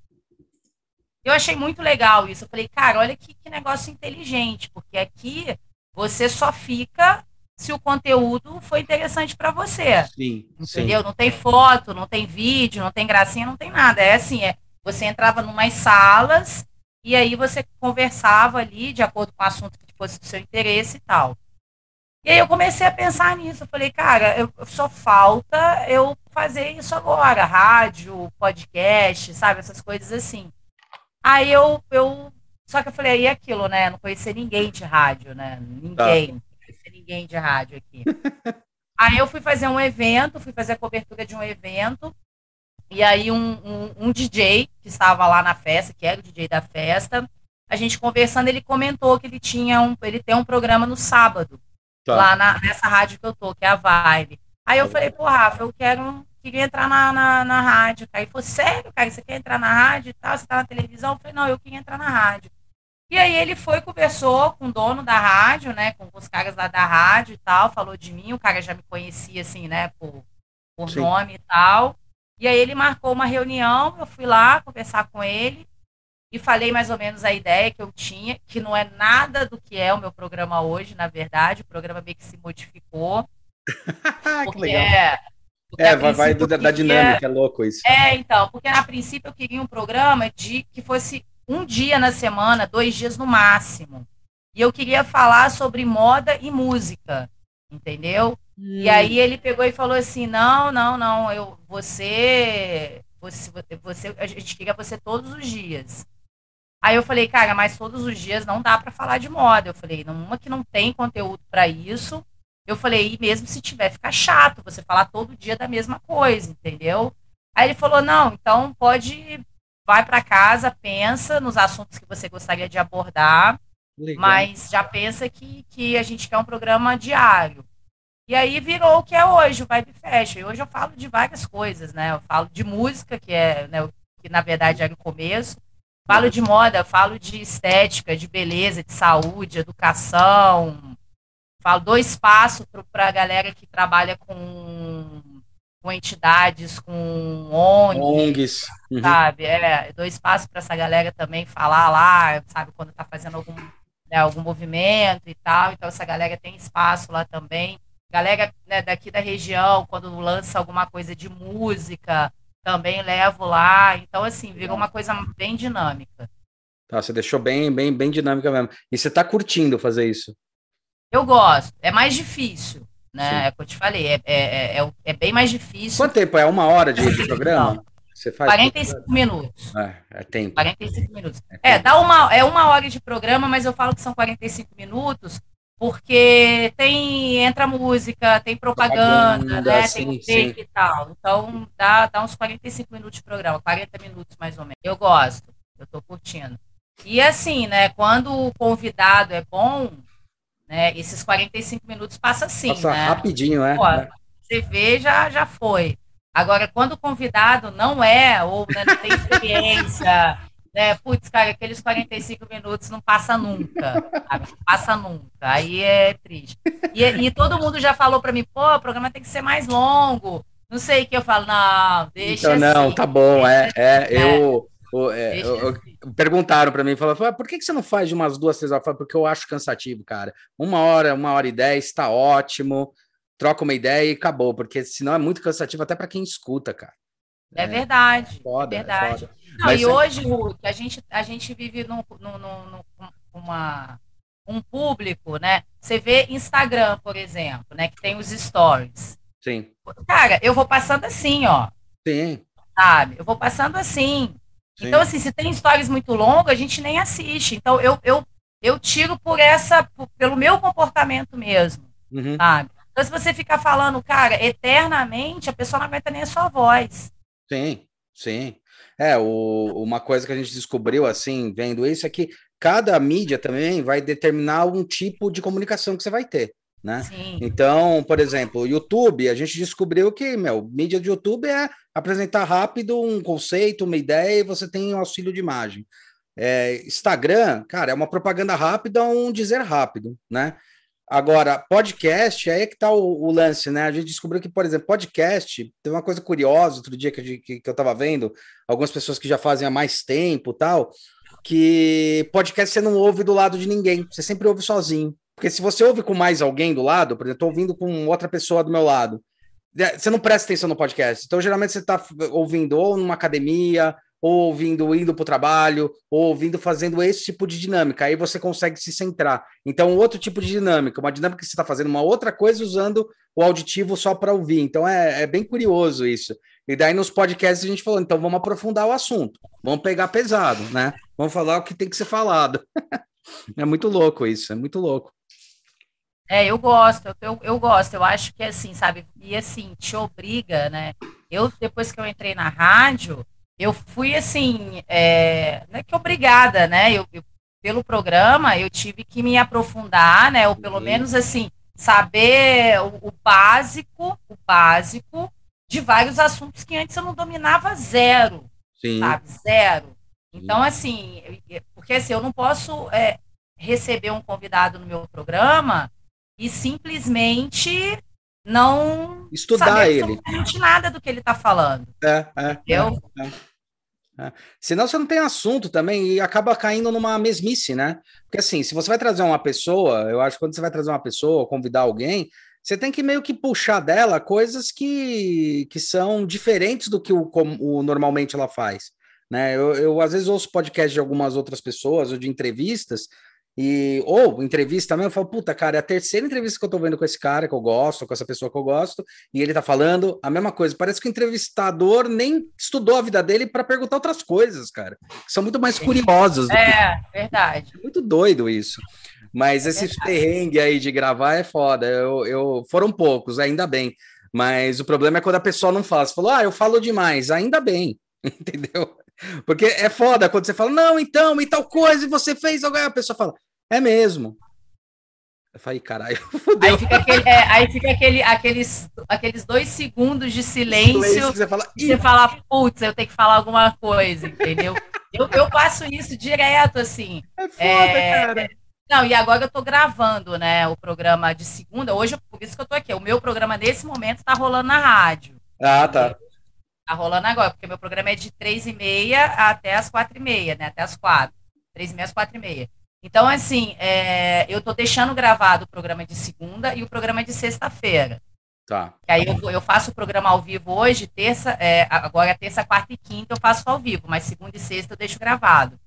Eu achei muito legal isso, eu falei, cara, olha que negócio inteligente, porque aqui você só fica se o conteúdo for interessante para você. Sim, entendeu? Sim. Não tem foto, não tem vídeo, não tem gracinha, não tem nada. É assim, você entrava em umas salas e aí você conversava ali de acordo com o assunto que fosse do seu interesse e tal. E aí eu comecei a pensar nisso. Eu falei, cara, só falta eu fazer isso agora, rádio, podcast, sabe, essas coisas assim. Aí só que eu falei, aí é aquilo, né? Não conhecia ninguém de rádio, né? Ninguém. Não conhecia ninguém de rádio aqui. Aí eu fui fazer um evento, fui fazer a cobertura de um evento, e aí um DJ que estava lá na festa, que era o DJ da festa, a gente conversando, ele comentou que ele tem um programa no sábado, lá nessa rádio que eu tô, que é a Vibe. Aí eu falei, pô, Rafa, queria entrar na rádio. Aí ele falou, sério, cara, você quer entrar na rádio e tal? Você tá na televisão? Eu falei, não, eu queria entrar na rádio. E aí ele conversou com o dono da rádio, né, com os caras lá da rádio e tal, falou de mim, o cara já me conhecia, assim, né, por nome e tal. E aí ele marcou uma reunião, eu fui lá conversar com ele e falei mais ou menos a ideia que eu tinha, que não é nada do que é o meu programa hoje, na verdade, o programa meio que se modificou. Que legal. Vai da dinâmica, é louco isso. Então, porque a princípio eu queria um programa que fosse um dia na semana, 2 dias no máximo. E eu queria falar sobre moda e música, entendeu? E aí ele pegou e falou assim, não, a gente queria você todos os dias. Aí eu falei, cara, mas todos os dias não dá para falar de moda. Eu falei, uma que não tem conteúdo para isso. Eu falei, e mesmo se tiver, fica chato você falar todo dia da mesma coisa, entendeu? Aí ele falou, não, então vai para casa, pensa nos assuntos que você gostaria de abordar, legal, mas já pensa que a gente quer um programa diário. E aí virou o que é hoje, o Vibe Fashion. E hoje eu falo de várias coisas, né? Eu falo de música, que é, né, que na verdade era o começo. Falo de moda, falo de estética, de beleza, de saúde, educação. Dou espaço para a galera que trabalha com entidades, com ONGs, sabe? Dou espaço para essa galera também falar lá, sabe, quando está fazendo algum movimento e tal. Então, essa galera tem espaço lá também. Galera, né, daqui da região, quando lança alguma coisa de música, também levo lá. Então, assim, virou uma coisa bem dinâmica. Tá, você deixou bem dinâmica mesmo. E você está curtindo fazer isso? Eu gosto. É mais difícil, né? É o que eu te falei. É bem mais difícil. Quanto tempo? É 1 hora de programa? Não. Você faz 45 minutos. É tempo. 45 minutos. Dá 1 hora de programa, mas eu falo que são 45 minutos porque entra música, tem propaganda, né? Tem take e tal. Então, dá uns 45 minutos de programa, 40 minutos mais ou menos. Eu gosto, eu tô curtindo. E assim, né, quando o convidado é bom, né, esses 45 minutos passa assim, passa né? Rapidinho, Pô, você vê, já foi. Agora, quando o convidado não é, ou né, não tem experiência... né? Putz, cara, aqueles 45 minutos não passa nunca, sabe? Não passa nunca, aí é triste. E todo mundo já falou para mim, pô, o programa tem que ser mais longo, não sei o que eu falo, não, deixa então, não, assim. Tá bom, perguntaram para mim, falaram, por que você não faz de umas 2, 3 horas? Eu falei, porque eu acho cansativo, cara. 1 hora, 1h10, tá ótimo, troca uma ideia e acabou, porque senão é muito cansativo até para quem escuta, cara. É verdade, foda, é verdade. Foda. Não, mas hoje, Ruth, a gente vive um público, né? Você vê Instagram, por exemplo, né? Que tem os stories. Sim. Cara, eu vou passando assim, ó. Sim. Sabe? Eu vou passando assim. Sim. Então, assim, se tem stories muito longos, a gente nem assiste. Então, eu tiro pelo meu comportamento mesmo, sabe? Então, se você ficar falando, cara, eternamente, a pessoa não aguenta nem a sua voz. Sim. Uma coisa que a gente descobriu, assim, vendo isso, é que cada mídia também vai determinar um tipo de comunicação que você vai ter, né? Sim. Então, por exemplo, o YouTube, a gente descobriu que, mídia de YouTube é apresentar rápido um conceito, uma ideia, e você tem um auxílio de imagem. Instagram, cara, é uma propaganda rápida, um dizer rápido, né? Agora, podcast, aí é que tá o lance, né? A gente descobriu que, por exemplo, podcast, teve uma coisa curiosa outro dia que eu tava vendo, algumas pessoas que já fazem há mais tempo tal, que podcast você não ouve do lado de ninguém, você sempre ouve sozinho. Porque se você ouve com mais alguém do lado, por exemplo, eu tô ouvindo com outra pessoa do meu lado, você não presta atenção no podcast. Então, geralmente, você tá ouvindo ou numa academia, ou ouvindo indo para o trabalho, ou ouvindo fazendo esse tipo de dinâmica, aí você consegue se centrar. Então, outro tipo de dinâmica, uma dinâmica que você está fazendo uma outra coisa usando o auditivo só para ouvir. Então, é bem curioso isso. E daí, nos podcasts, a gente falou, então, vamos aprofundar o assunto, vamos pegar pesado, né? Vamos falar o que tem que ser falado. É muito louco isso, é muito louco. Eu gosto, eu gosto, eu acho que assim, sabe, e assim, te obriga, né? Depois que eu entrei na rádio, eu fui assim, não é que obrigada, né? Pelo programa, eu tive que me aprofundar, né? Ou pelo menos assim, saber o básico de vários assuntos que antes eu não dominava zero, sabe? Zero. Então, assim, porque assim, eu não posso receber um convidado no meu programa e simplesmente não estudar saber absolutamente nada do que ele está falando. Entendeu? Senão você não tem assunto também e acaba caindo numa mesmice, né? Porque assim, se você vai trazer uma pessoa, eu acho que quando você vai trazer uma pessoa, convidar alguém, você tem que meio que puxar dela coisas que são diferentes do que o normalmente ela faz, né? Eu às vezes ouço podcast de algumas outras pessoas ou de entrevistas Ou entrevista também, eu falo, puta, cara, é a terceira entrevista que eu tô vendo com esse cara que eu gosto, com essa pessoa que eu gosto, e ele tá falando a mesma coisa. Parece que o entrevistador nem estudou a vida dele para perguntar outras coisas, cara. São muito mais curiosos. Verdade. É muito doido isso. Mas esse perrengue aí de gravar é foda. Foram poucos, ainda bem. Mas o problema é quando a pessoa não fala. Você falou, eu falo demais, ainda bem. Entendeu? Porque é foda quando você fala, não, então, e tal coisa, e você fez, a pessoa fala, é mesmo. Eu falei, caralho, fodeu. Aí fica aqueles 2 segundos de silêncio. Você fala, putz, eu tenho que falar alguma coisa, entendeu? Eu passo isso direto, assim. É foda, cara. Não, e agora eu tô gravando, né, o programa de segunda. Hoje, por isso que eu tô aqui. O meu programa, nesse momento, tá rolando na rádio. Tá. Tá rolando agora, porque meu programa é de 3h30 até as 4h30, né? Até as 4. 3h30 às 4h30. Então, assim, eu tô deixando gravado o programa de segunda e o programa de sexta-feira. Tá. E aí eu faço o programa ao vivo hoje, terça, agora terça, quarta e quinta eu faço ao vivo, mas segunda e sexta eu deixo gravado.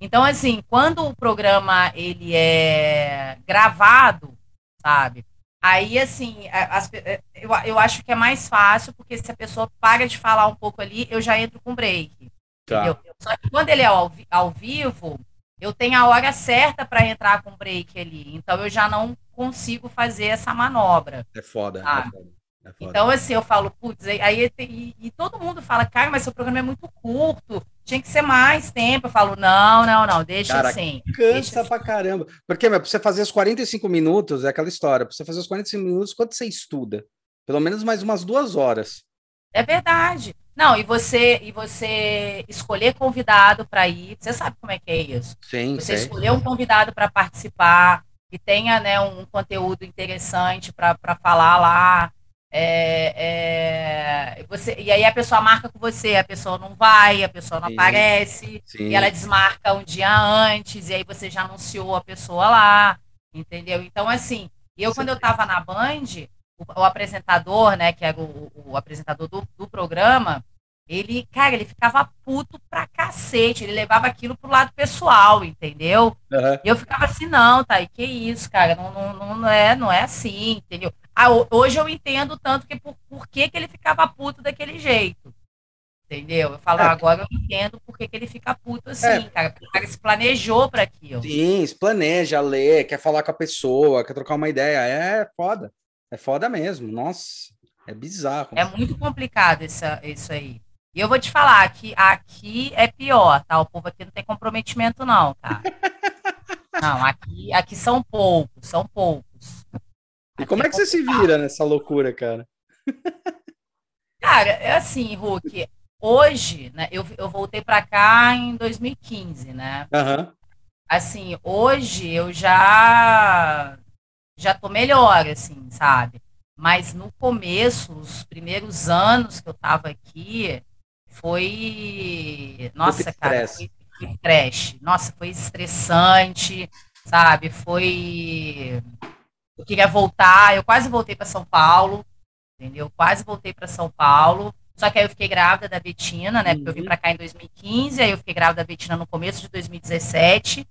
Então, assim, quando o programa ele é gravado, sabe? Aí, assim, eu acho que é mais fácil, porque se a pessoa para de falar um pouco ali, eu já entro com break. Entendeu? Tá. Só que quando ele é ao vivo, eu tenho a hora certa para entrar com break ali. Então, eu já não consigo fazer essa manobra. É foda. Então, assim, eu falo, putz, e todo mundo fala, cara, mas seu programa é muito curto, tinha que ser mais tempo. Eu falo, não, deixa cara, assim. Cansa pra caramba. Porque, pra você fazer os 45 minutos, é aquela história, pra você fazer os 45 minutos, quanto você estuda? Pelo menos mais umas 2 horas. É verdade. Não, e você escolher convidado para ir, você sabe como é que é isso. Sim, você escolher um convidado para participar, que tenha, né, um conteúdo interessante para falar lá. E aí a pessoa marca com você, a pessoa não vai, a pessoa não aparece, e ela desmarca um dia antes, e aí você já anunciou a pessoa lá, entendeu? Então, assim, quando eu estava na Band, o apresentador, né, que era o apresentador do programa, ele ficava puto pra cacete, ele levava aquilo pro lado pessoal, entendeu? Uhum. E eu ficava assim, não, tá, e que isso, cara, não é assim, entendeu? Hoje eu entendo tanto que por que ele ficava puto daquele jeito, entendeu? Eu falo, agora eu entendo por que ele fica puto assim, cara, porque o cara se planejou para aquilo. Sim, se planeja, lê, quer falar com a pessoa, quer trocar uma ideia, é foda mesmo, nossa, é bizarro. É muito complicado isso aí. E eu vou te falar que aqui é pior, tá? O povo aqui não tem comprometimento não, tá? Não, aqui são poucos. E como é que você se vira nessa loucura, cara? Cara, é assim, Hulk, hoje, né, eu voltei para cá em 2015, né? Uhum. Assim, hoje eu já tô melhor, assim, sabe? Mas no começo, os primeiros anos que eu tava aqui, foi... Nossa, cara, foi trash. Nossa, foi estressante, sabe? Eu queria voltar, eu quase voltei para São Paulo, entendeu? Quase voltei para São Paulo. Só que aí eu fiquei grávida da Betina, né? Porque eu vim para cá em 2015, aí eu fiquei grávida da Betina no começo de 2017.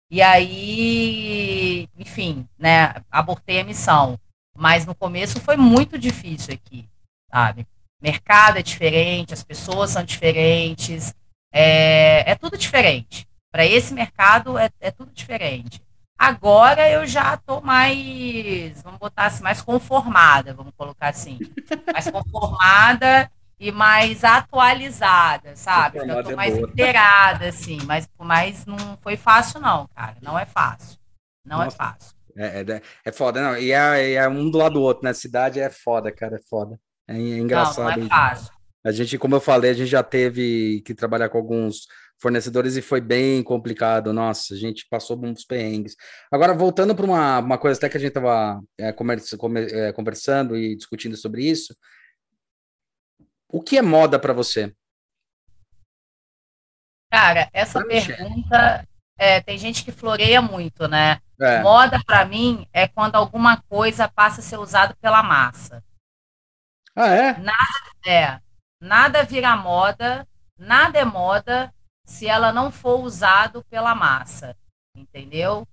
E aí, enfim, né? Abortei a missão. Mas no começo foi muito difícil aqui, sabe? Mercado é diferente, as pessoas são diferentes, é tudo diferente. Para esse mercado é tudo diferente. Agora eu já estou mais, vamos botar assim, mais conformada, vamos colocar assim. Mais conformada e mais atualizada, sabe? Já estou mais inteirada, assim, mas não foi fácil, não, cara. Não é fácil. Não é fácil. É foda, não. E é um do lado do outro, né? Cidade é foda, cara, é foda. É engraçado. Não é fácil. A gente, como eu falei, a gente já teve que trabalhar com alguns fornecedores e foi bem complicado. Nossa, a gente passou uns perrengues. Agora, voltando para uma coisa até que a gente estava conversando e discutindo sobre isso, o que é moda para você? Cara, essa pergunta, tem gente que floreia muito, né? Moda, para mim, é quando alguma coisa passa a ser usada pela massa. Ah, é? Nada vira moda, nada é moda se ela não for usado pela massa, entendeu?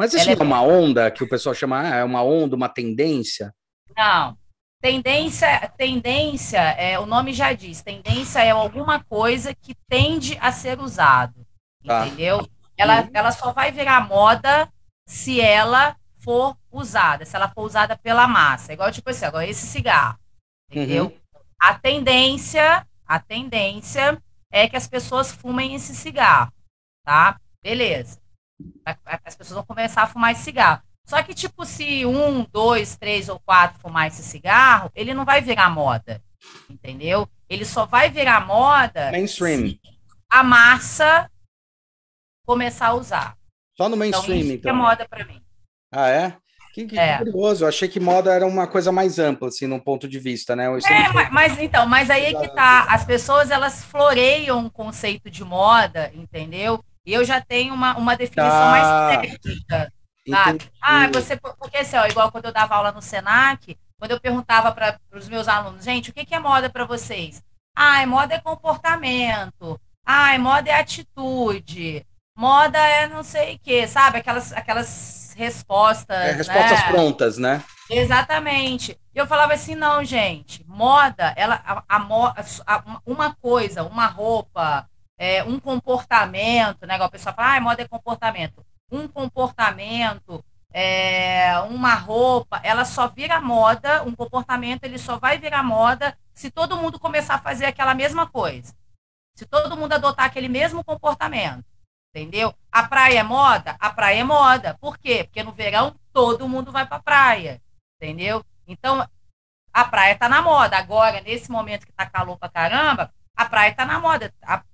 Mas isso não é uma onda que o pessoal chama, é uma onda, uma tendência? Não. Tendência, o nome já diz, tendência é alguma coisa que tende a ser usado, entendeu? Ela só vai virar moda se ela for usada, se ela for usada pela massa. Igual, tipo assim, agora esse cigarro, entendeu? A tendência é que as pessoas fumem esse cigarro, tá? Beleza. As pessoas vão começar a fumar esse cigarro. Só que, tipo, se 1, 2, 3 ou 4 fumar esse cigarro, ele não vai virar moda, entendeu? Ele só vai virar moda mainstream. Se a massa começar a usar. Só no mainstream, então. Isso é moda para mim. Ah, é? Que curioso. Eu achei que moda era uma coisa mais ampla, assim, num ponto de vista, né? Mas aí é que tá. As pessoas, elas floreiam um conceito de moda, entendeu? E eu já tenho uma definição mais técnica. Porque assim, ó, igual quando eu dava aula no Senac, quando eu perguntava para os meus alunos, gente, o que é moda para vocês? Moda é comportamento. Moda é atitude. Moda é não sei o quê, sabe? Aquelas respostas. Respostas prontas, né? Exatamente. E eu falava assim, não, gente, moda, uma coisa, uma roupa, um comportamento, né? Igual o pessoal fala, moda é comportamento. Um comportamento, uma roupa, ela só vira moda, um comportamento, ele só vai virar moda se todo mundo começar a fazer aquela mesma coisa. Se todo mundo adotar aquele mesmo comportamento. Entendeu? A praia é moda? A praia é moda. Por quê? Porque no verão todo mundo vai pra praia. Entendeu? Então, a praia tá na moda. Agora, nesse momento que tá calor pra caramba, a praia tá na moda.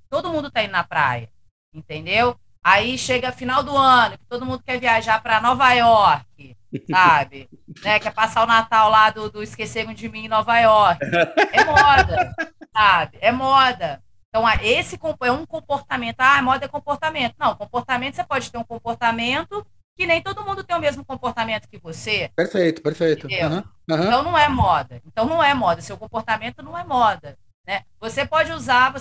Todo mundo tá indo na praia. Entendeu? Aí chega final do ano, que todo mundo quer viajar para Nova York, sabe? Né? Quer passar o Natal lá do Esqueceram de Mim em Nova York. É moda, sabe? É moda. Então, esse é um comportamento. Moda é comportamento. Não, comportamento, você pode ter um comportamento que nem todo mundo tem o mesmo comportamento que você. Perfeito. Então, não é moda. Seu comportamento não é moda. Né? Você pode usar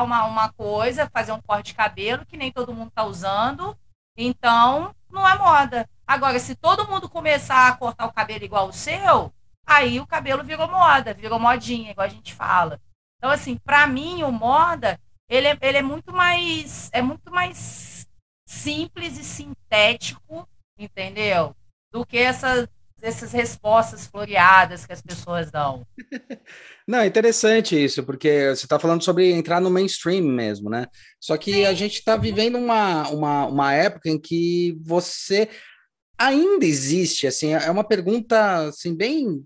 uma coisa, fazer um corte de cabelo que nem todo mundo está usando, então não é moda. Agora, se todo mundo começar a cortar o cabelo igual o seu, aí o cabelo virou moda, virou modinha, igual a gente fala. Então, assim, para mim, o moda, ele é muito mais simples e sintético, entendeu? Do que essas respostas floreadas que as pessoas dão. Não, é interessante isso, porque você está falando sobre entrar no mainstream mesmo, né? Só que a gente está vivendo uma época em que você ainda existe, assim, é uma pergunta assim, bem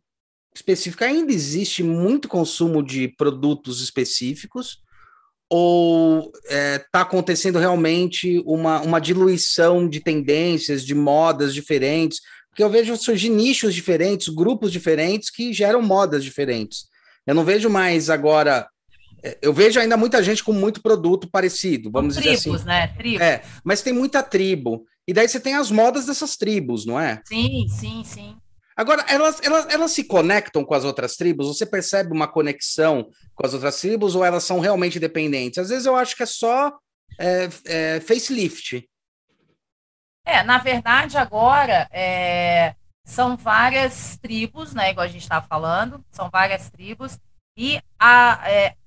específica, ainda existe muito consumo de produtos específicos ou está acontecendo realmente uma diluição de tendências, de modas diferentes? Porque eu vejo surgir nichos diferentes, grupos diferentes que geram modas diferentes. Eu não vejo mais agora. Eu vejo ainda muita gente com muito produto parecido, vamos dizer assim. Tribos, né? Tribos. Mas tem muita tribo. E daí você tem as modas dessas tribos, não é? Sim. Agora, elas se conectam com as outras tribos? Você percebe uma conexão com as outras tribos ou elas são realmente dependentes? Às vezes eu acho que é só facelift. Na verdade, agora são várias tribos, né? Igual a gente estava falando, são várias tribos, e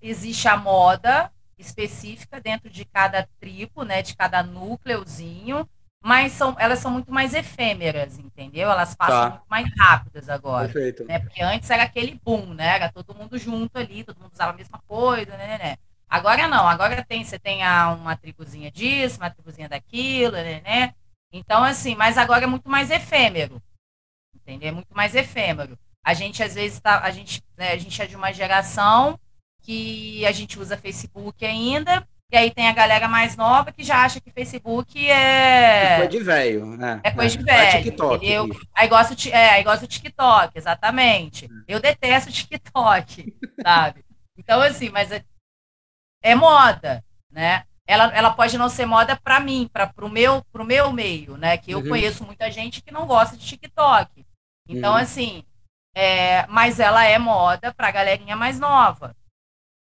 existe a moda específica dentro de cada tribo, né? De cada núcleozinho, mas elas são muito mais efêmeras, entendeu? Elas passam muito mais rápidas agora. Perfeito. Né? Porque antes era aquele boom, né? Era todo mundo junto ali, todo mundo usava a mesma coisa, né? Agora não, agora você tem uma tribuzinha disso, uma tribuzinha daquilo, né? Então, assim, mas agora é muito mais efêmero, entendeu? É muito mais efêmero. A gente, às vezes, a gente é de uma geração que a gente usa Facebook ainda, e aí tem a galera mais nova que já acha que Facebook é coisa de velho, né? É coisa de velho, TikTok, entendeu? Aí gosta do TikTok, exatamente. Eu detesto o TikTok, sabe? Então, assim, mas é moda, né? Ela pode não ser moda para mim, pro meu meio, né? Que eu conheço muita gente que não gosta de TikTok. Então, assim, mas ela é moda para a galerinha mais nova,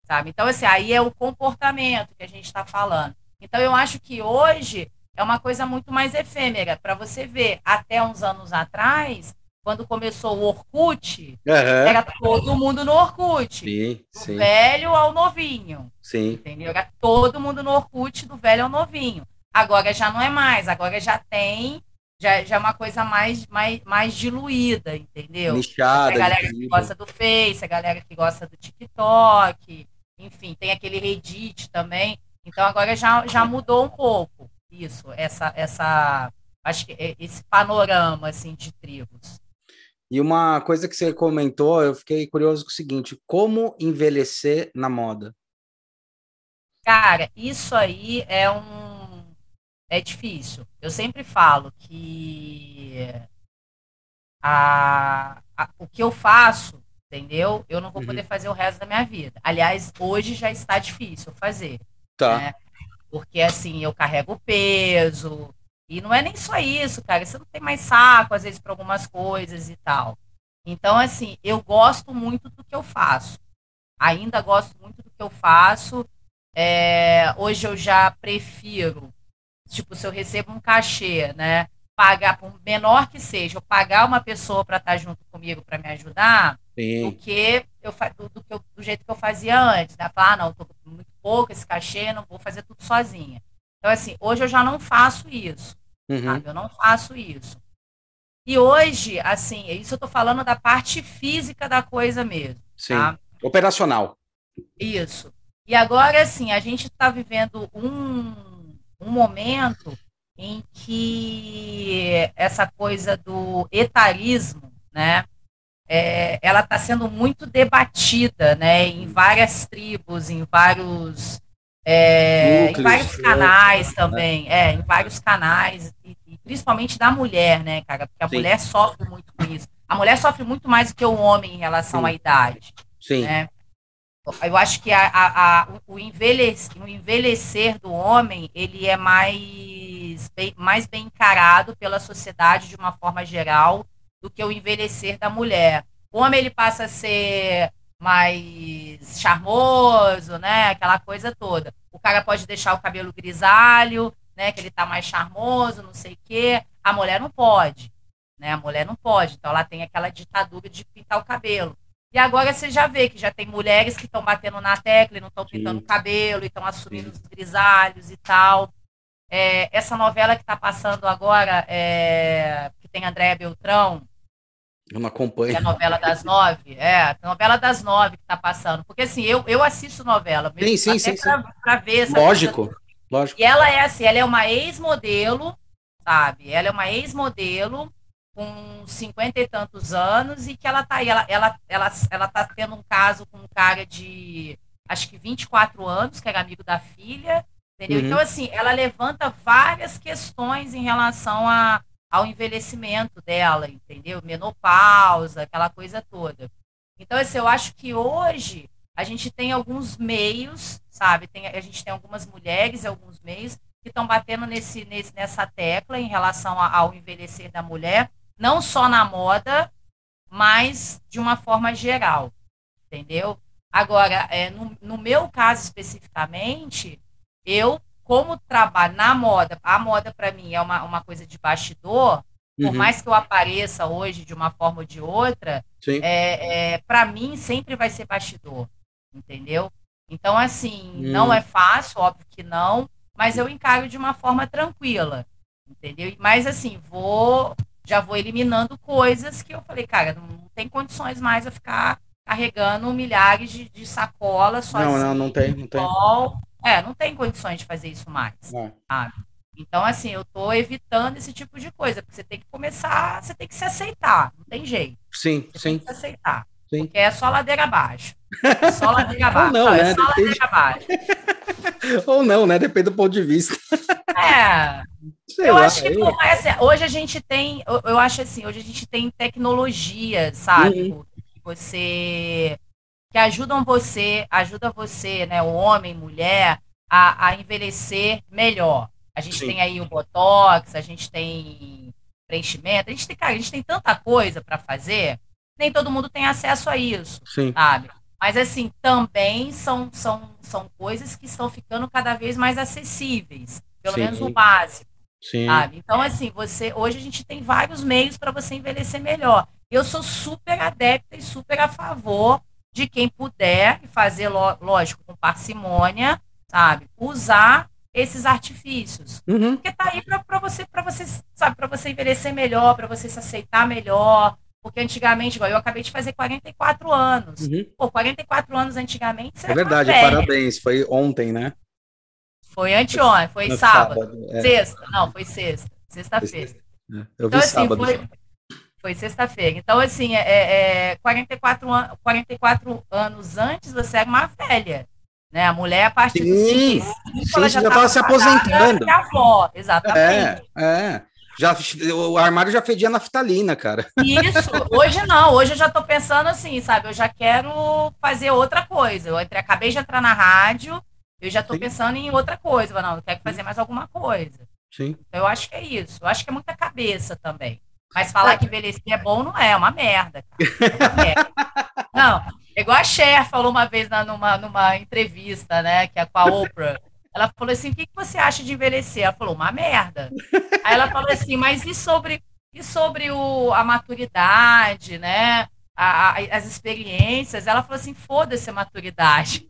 sabe? Então, assim, aí é o comportamento que a gente está falando. Então, eu acho que hoje é uma coisa muito mais efêmera. Para você ver, até uns anos atrás, quando começou o Orkut, era todo mundo no Orkut. Sim, Do sim. velho ao novinho. Sim. Entendeu? Era todo mundo no Orkut, do velho ao novinho. Agora já não é mais, agora já tem, já é uma coisa mais diluída, entendeu? Nichada. A galera que gosta do Face, a galera que gosta do TikTok, enfim, tem aquele Reddit também. Então agora já mudou um pouco isso, acho que esse panorama assim de tribos. E uma coisa que você comentou, eu fiquei curioso com o seguinte: como envelhecer na moda? Cara, isso aí é difícil. Eu sempre falo que o que eu faço, entendeu? Eu não vou poder fazer o resto da minha vida. Aliás, hoje já está difícil fazer. Tá. Né? Porque assim, eu carrego peso. E não é nem só isso, cara. Você não tem mais saco, às vezes, para algumas coisas e tal. Então, assim, eu gosto muito do que eu faço. Ainda gosto muito do que eu faço. Hoje eu já prefiro, tipo, se eu recebo um cachê, né? Pagar, por menor que seja, eu pagar uma pessoa para estar junto comigo para me ajudar, do que do jeito que eu fazia antes, né? Falar, não, tô muito pouco esse cachê, não vou fazer tudo sozinha. Então, assim, hoje eu já não faço isso, sabe? Eu não faço isso. E hoje, assim, isso eu tô falando da parte física da coisa mesmo, tá? Sim. Operacional. Isso. E agora, assim, a gente está vivendo um momento em que essa coisa do etarismo, né, ela está sendo muito debatida, né, em várias tribos, em vários canais também, em vários canais, e principalmente da mulher, né, cara, porque a mulher sofre muito com isso. A mulher sofre muito mais do que o homem em relação à idade, né? Eu acho que o envelhecer do homem, ele é mais bem encarado pela sociedade de uma forma geral do que o envelhecer da mulher. O homem, ele passa a ser mais charmoso, né? Aquela coisa toda. O cara pode deixar o cabelo grisalho, né? Que ele tá mais charmoso, não sei o quê. A mulher não pode, né? A mulher não pode. Então ela tem aquela ditadura de pintar o cabelo. E agora você já vê que já tem mulheres que estão batendo na tecla e não estão pintando o cabelo, e estão assumindo os grisalhos e tal. Essa novela que está passando agora, que tem Andréa Beltrão, eu não acompanho. Que é a novela das 9, a novela das 9 que está passando. Porque assim, eu assisto novela, mesmo, sim, para ver essa lógico. E ela é assim, ela é uma ex-modelo, sabe? Ela é uma ex-modelo com 50 e tantos anos, e que ela tá aí, ela tá tendo um caso com um cara de acho que 24 anos, que era amigo da filha, entendeu? Então, assim, ela levanta várias questões em relação ao envelhecimento dela, entendeu? Menopausa, aquela coisa toda. Então, assim, eu acho que hoje a gente tem alguns meios, sabe? A gente tem algumas mulheres e alguns meios que estão batendo nessa tecla em relação ao envelhecer da mulher, não só na moda, mas de uma forma geral, entendeu? Agora, no meu caso especificamente, eu, como trabalho na moda, a moda para mim é uma coisa de bastidor, por mais que eu apareça hoje de uma forma ou de outra, para mim sempre vai ser bastidor, entendeu? Então, assim, não é fácil, óbvio que não, mas eu encaro de uma forma tranquila, entendeu? Mas, assim, já vou eliminando coisas que eu falei, cara, não tem condições mais eu ficar carregando milhares de sacolas sozinho. Não tem. Não tem condições de fazer isso mais, sabe? Então, assim, eu tô evitando esse tipo de coisa, porque você tem que começar, você tem que se aceitar, não tem jeito. Você tem que se aceitar, porque é só ladeira abaixo. É só ladeira abaixo. Ou não, né? É só ladeira abaixo. Ou não, né? Depende do ponto de vista. Eu acho que hoje a gente tem, eu acho assim, hoje a gente tem tecnologia, sabe? Que ajuda você, né, o homem, mulher, a envelhecer melhor. A gente tem aí o Botox, a gente tem preenchimento, a gente tem tanta coisa para fazer, nem todo mundo tem acesso a isso, sabe? Mas, assim, também são coisas que estão ficando cada vez mais acessíveis, pelo menos o básico, Sim. Sabe? Então, assim, hoje a gente tem vários meios para você envelhecer melhor. Eu sou super adepta e super a favor de quem puder fazer, lógico, com parcimônia, sabe? Usar esses artifícios. Uhum. Porque tá aí para você, sabe, para você envelhecer melhor, para você se aceitar melhor. Porque antigamente, igual eu acabei de fazer 44 anos. Uhum. Pô, 44 anos antigamente, você é verdade, parabéns. Foi ontem, né? Foi anteontem, foi sábado. É. Sexta, não, foi sexta. Sexta-feira. Eu vi então, sábado. Assim, foi sexta-feira. Então, assim, 44 anos antes, você era uma velha. Né? A mulher, a partir dos 35, ela já estava se aposentando. Avó, exatamente. O armário já fedia naftalina, cara. Isso, hoje não. Hoje eu já estou pensando assim, sabe? Eu já quero fazer outra coisa. Acabei de entrar na rádio, eu já estou pensando em outra coisa. Não, eu quero fazer mais alguma coisa. Sim. Então, eu acho que é isso. Eu acho que é muita cabeça também. Mas falar que envelhecer é bom não é uma merda, cara. É uma merda. Não, igual a Cher falou uma vez numa entrevista, né, que é com a Oprah. Ela falou assim, o que você acha de envelhecer? Ela falou, uma merda. Aí ela falou assim, mas e sobre a maturidade, né? As experiências? Ela falou assim, foda-se a maturidade.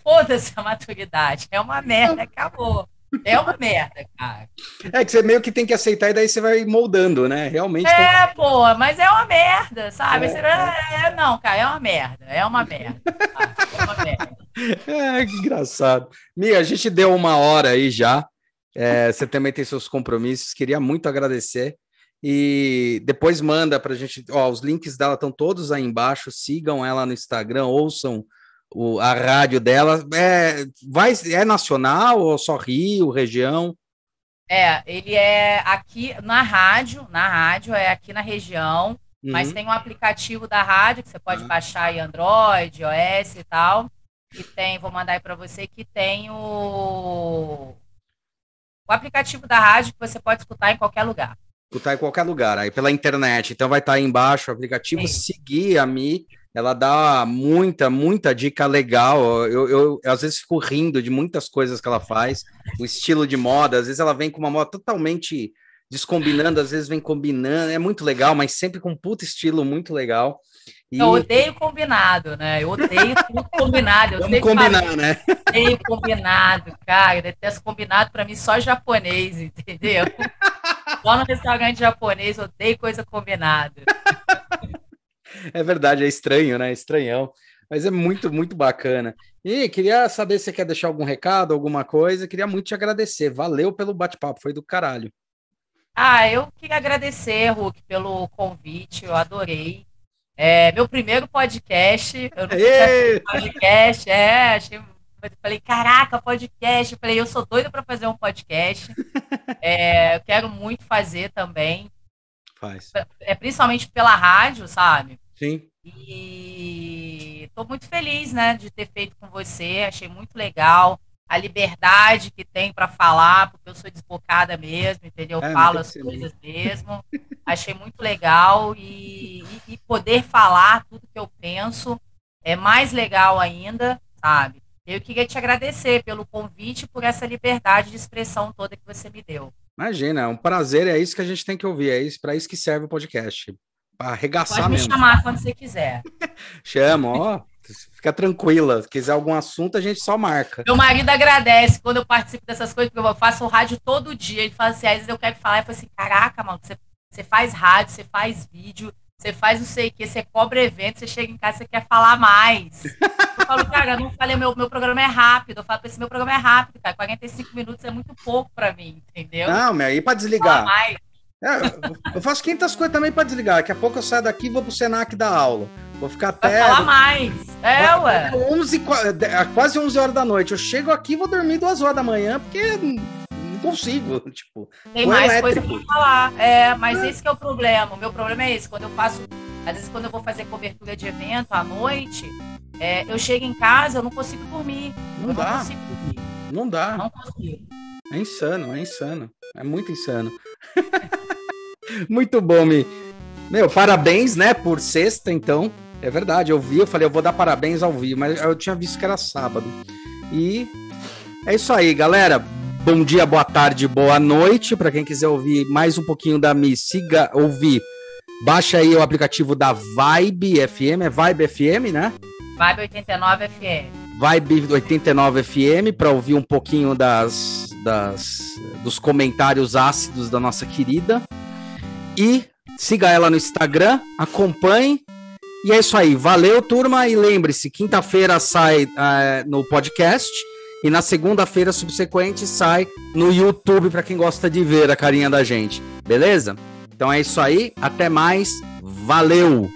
Foda-se a maturidade. É uma merda, acabou. É uma merda, cara. É que você meio que tem que aceitar e daí você vai moldando, né? Realmente. Pô, mas é uma merda, sabe? Não, cara, é uma merda. É uma merda. É uma merda. Que engraçado. Mia, a gente deu 1 hora aí já. Você também tem seus compromissos. Queria muito agradecer. E depois manda pra gente. Os links dela estão todos aí embaixo. Sigam ela no Instagram, ouçam a rádio dela. É nacional ou só Rio, região? Ele é aqui na rádio é aqui na região, mas tem um aplicativo da rádio que você pode baixar em Android, iOS e tal. E vou mandar aí para você, que tem o aplicativo da rádio que você pode escutar em qualquer lugar. Escutar em qualquer lugar, aí pela internet. Então vai estar aí embaixo o aplicativo. Sim. Seguir a Mi, ela dá muita dica legal. Eu às vezes fico rindo de muitas coisas que ela faz, o estilo de moda, às vezes ela vem com uma moda totalmente descombinando, às vezes vem combinando, é muito legal, mas sempre com um puto estilo muito legal. Eu odeio combinado, né? Eu odeio tudo combinado. Vamos combinar, né? Odeio combinado, cara. Eu detesto combinado, pra mim só japonês, entendeu? Só no restaurante japonês, odeio coisa combinada. É verdade, é estranho, né? Estranhão. Mas é muito bacana. E queria saber se você quer deixar algum recado, alguma coisa. Queria muito te agradecer. Valeu pelo bate-papo, foi do caralho. Eu queria agradecer, Hulk, pelo convite. Eu adorei. Meu primeiro podcast. Eu nunca tinha feito podcast. Falei, caraca, podcast. Eu falei, eu sou doida para fazer um podcast. Eu quero muito fazer também. Faz. Principalmente pela rádio, sabe? Sim. E tô muito feliz, né, de ter feito com você. Achei muito legal a liberdade que tem para falar, porque eu sou desbocada mesmo, entendeu? Eu falo as coisas mesmo. Achei muito legal e poder falar tudo que eu penso é mais legal ainda, sabe? Eu queria te agradecer pelo convite, por essa liberdade de expressão toda que você me deu. Imagina, é um prazer, é isso que a gente tem que ouvir, para isso que serve o podcast, para arregaçar mesmo. Pode me chamar quando você quiser. Chama, fica tranquila, se quiser algum assunto a gente só marca. Meu marido agradece quando eu participo dessas coisas, porque eu faço rádio todo dia, ele fala assim, às vezes eu quero falar, eu falo assim, caraca, mano, você faz rádio, você faz vídeo, você faz não sei o que, você cobra evento, você chega em casa, você quer falar mais. Eu falo, cara, eu não falei, meu programa é rápido. Eu falo pra esse, meu programa é rápido, cara. 45 minutos é muito pouco pra mim, entendeu? Não, aí pra desligar. Eu faço 500 coisas também pra desligar. Daqui a pouco eu saio daqui e vou pro Senac dar aula. Vou ficar até... Vai falar mais. Ué. Quase 11 horas da noite. Eu chego aqui e vou dormir 2 horas da manhã, porque não consigo, tipo... Tem mais coisa pra falar. Mas esse que é o problema. O meu problema é esse. Quando eu faço... Às vezes, quando eu vou fazer cobertura de evento à noite... eu chego em casa, eu não consigo dormir. Não dá. Não dá. Não consigo. É insano. É muito insano. Muito bom, Mi. Meu, parabéns, né, por sexta, então. É verdade, eu falei, eu vou dar parabéns ao vivo, mas eu tinha visto que era sábado. E é isso aí, galera. bom dia, boa tarde, boa noite. Para quem quiser ouvir mais um pouquinho da Mi, baixa aí o aplicativo da Vibe FM, é Vibe FM, né? Vibe 89 FM. Vibe 89 FM, para ouvir um pouquinho dos comentários ácidos da nossa querida. E siga ela no Instagram, acompanhe. E é isso aí, valeu, turma. E lembre-se, quinta-feira sai no podcast e na segunda-feira subsequente sai no YouTube para quem gosta de ver a carinha da gente, beleza? Então é isso aí, até mais, valeu!